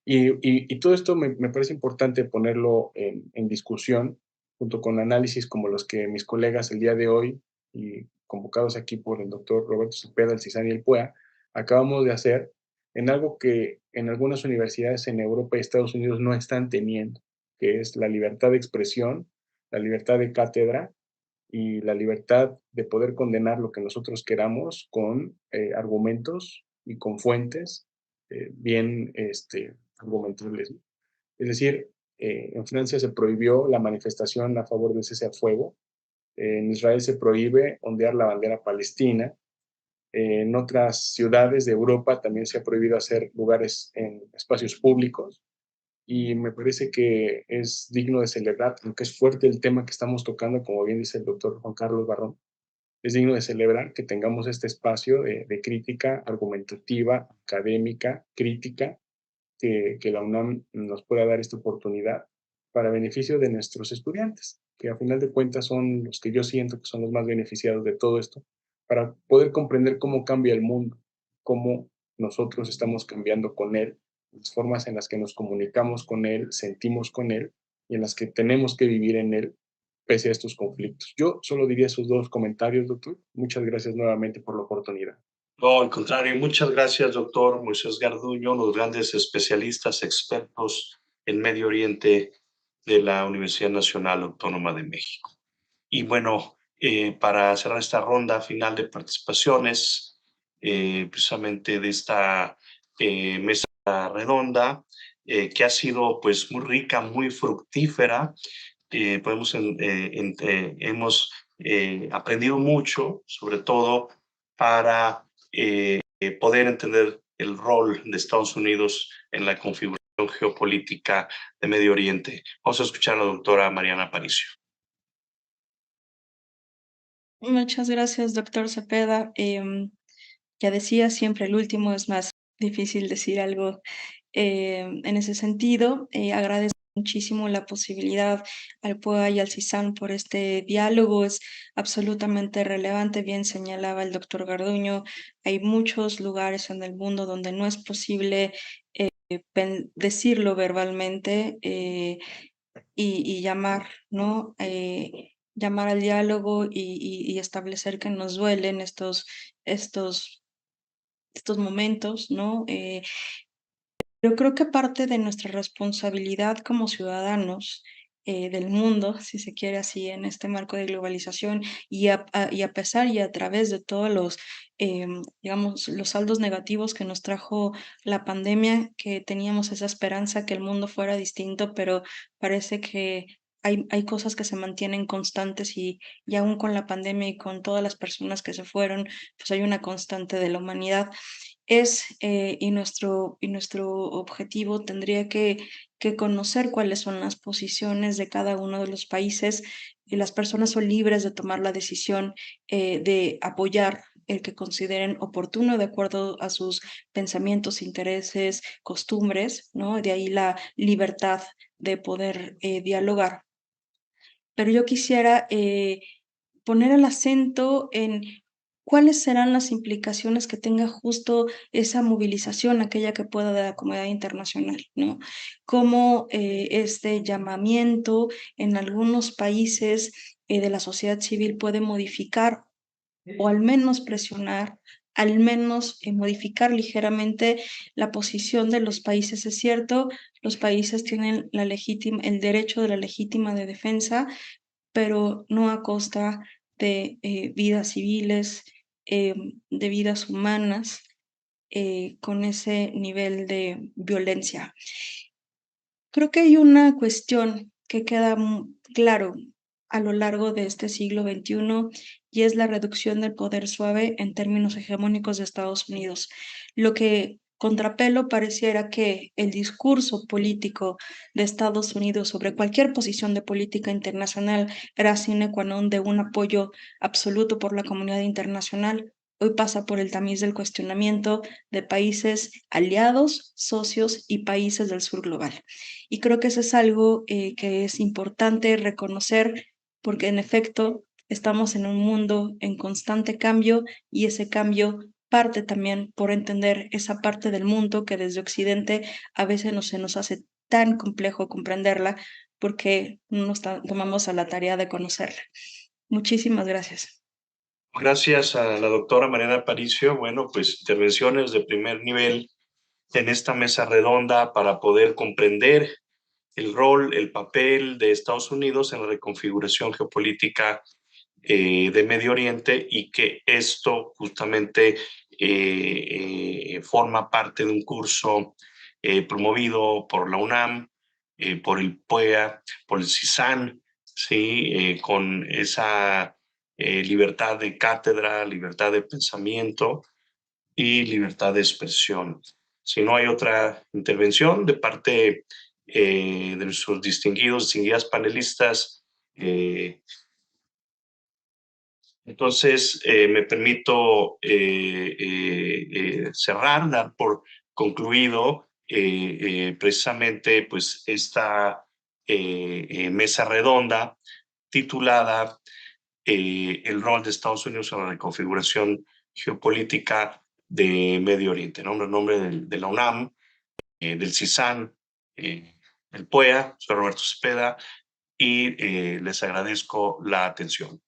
Y todo esto me parece importante ponerlo en discusión junto con análisis como los que mis colegas el día de hoy y convocados aquí por el doctor Roberto Cepeda, el CISAN y el PUEA, acabamos de hacer en algo que en algunas universidades en Europa y Estados Unidos no están teniendo, que es la libertad de expresión, la libertad de cátedra y la libertad de poder condenar lo que nosotros queramos con argumentos y con fuentes bien argumentables. Es decir, en Francia se prohibió la manifestación a favor del cese al fuego, en Israel se prohíbe ondear la bandera palestina, en otras ciudades de Europa también se ha prohibido hacer lugares en espacios públicos y me parece que es digno de celebrar, aunque es fuerte el tema que estamos tocando, como bien dice el doctor Juan Carlos Barrón, es digno de celebrar que tengamos este espacio de crítica argumentativa, académica, crítica, que la UNAM nos pueda dar esta oportunidad para beneficio de nuestros estudiantes, que a final de cuentas son los que yo siento que son los más beneficiados de todo esto, para poder comprender cómo cambia el mundo, cómo nosotros estamos cambiando con él, las formas en las que nos comunicamos con él, sentimos con él y en las que tenemos que vivir en él pese a estos conflictos. Yo solo diría esos dos comentarios, doctor. Muchas gracias nuevamente por la oportunidad. No, al contrario, muchas gracias, doctor Moisés Garduño, los grandes especialistas, expertos en Medio Oriente de la Universidad Nacional Autónoma de México. Y bueno, para cerrar esta ronda final de participaciones, precisamente de esta mesa redonda, que ha sido pues muy rica, muy fructífera, hemos aprendido mucho, sobre todo para poder entender el rol de Estados Unidos en la configuración geopolítica de Medio Oriente. Vamos a escuchar a la doctora Mariana Aparicio. Muchas gracias, doctor Cepeda. Ya decía, siempre el último es más difícil decir algo en ese sentido. Agradezco muchísimo la posibilidad al PUEA y al CISAN por este diálogo. Es absolutamente relevante. Bien señalaba el doctor Garduño, hay muchos lugares en el mundo donde no es posible decirlo verbalmente y llamar, ¿no? Llamar al diálogo y establecer que nos duelen estos momentos, ¿no? Yo creo que parte de nuestra responsabilidad como ciudadanos del mundo, si se quiere así, en este marco de globalización y a pesar y a través de todos los, digamos, los saldos negativos que nos trajo la pandemia, que teníamos esa esperanza que el mundo fuera distinto, pero parece que hay cosas que se mantienen constantes y aún con la pandemia y con todas las personas que se fueron, pues hay una constante de la humanidad y nuestro objetivo tendría que conocer cuáles son las posiciones de cada uno de los países y las personas son libres de tomar la decisión de apoyar el que consideren oportuno de acuerdo a sus pensamientos, intereses, costumbres, ¿no? De ahí la libertad de poder dialogar. Pero yo quisiera poner el acento en ¿cuáles serán las implicaciones que tenga justo esa movilización, aquella que pueda de la comunidad internacional, ¿no? Cómo este llamamiento en algunos países de la sociedad civil puede modificar o al menos presionar, al menos modificar ligeramente la posición de los países. Es cierto, los países tienen el derecho de la legítima de defensa, pero no a costa de vidas civiles, de vidas humanas, con ese nivel de violencia. Creo que hay una cuestión que queda claro a lo largo de este siglo XXI y es la reducción del poder suave en términos hegemónicos de Estados Unidos. Lo que contrapelo pareciera que el discurso político de Estados Unidos sobre cualquier posición de política internacional era sine qua non de un apoyo absoluto por la comunidad internacional. Hoy pasa por el tamiz del cuestionamiento de países aliados, socios y países del sur global. Y creo que eso es algo que es importante reconocer porque en efecto estamos en un mundo en constante cambio y ese cambio parte también por entender esa parte del mundo que desde Occidente a veces se nos hace tan complejo comprenderla porque no nos tomamos a la tarea de conocerla. Muchísimas gracias. Gracias a la doctora Mariana Aparicio. Bueno, pues intervenciones de primer nivel en esta mesa redonda para poder comprender el rol, el papel de Estados Unidos en la reconfiguración geopolítica de Medio Oriente y que esto justamente forma parte de un curso promovido por la UNAM, por el PUEA, por el CISAN, ¿sí? Con esa libertad de cátedra, libertad de pensamiento y libertad de expresión. Si no hay otra intervención de parte de nuestros distinguidas panelistas, entonces me permito cerrar, dar por concluido precisamente pues esta mesa redonda titulada El rol de Estados Unidos en la reconfiguración geopolítica de Medio Oriente, ¿no? En nombre de la UNAM, del CISAN, del PUEA, soy Roberto Cepeda, y les agradezco la atención.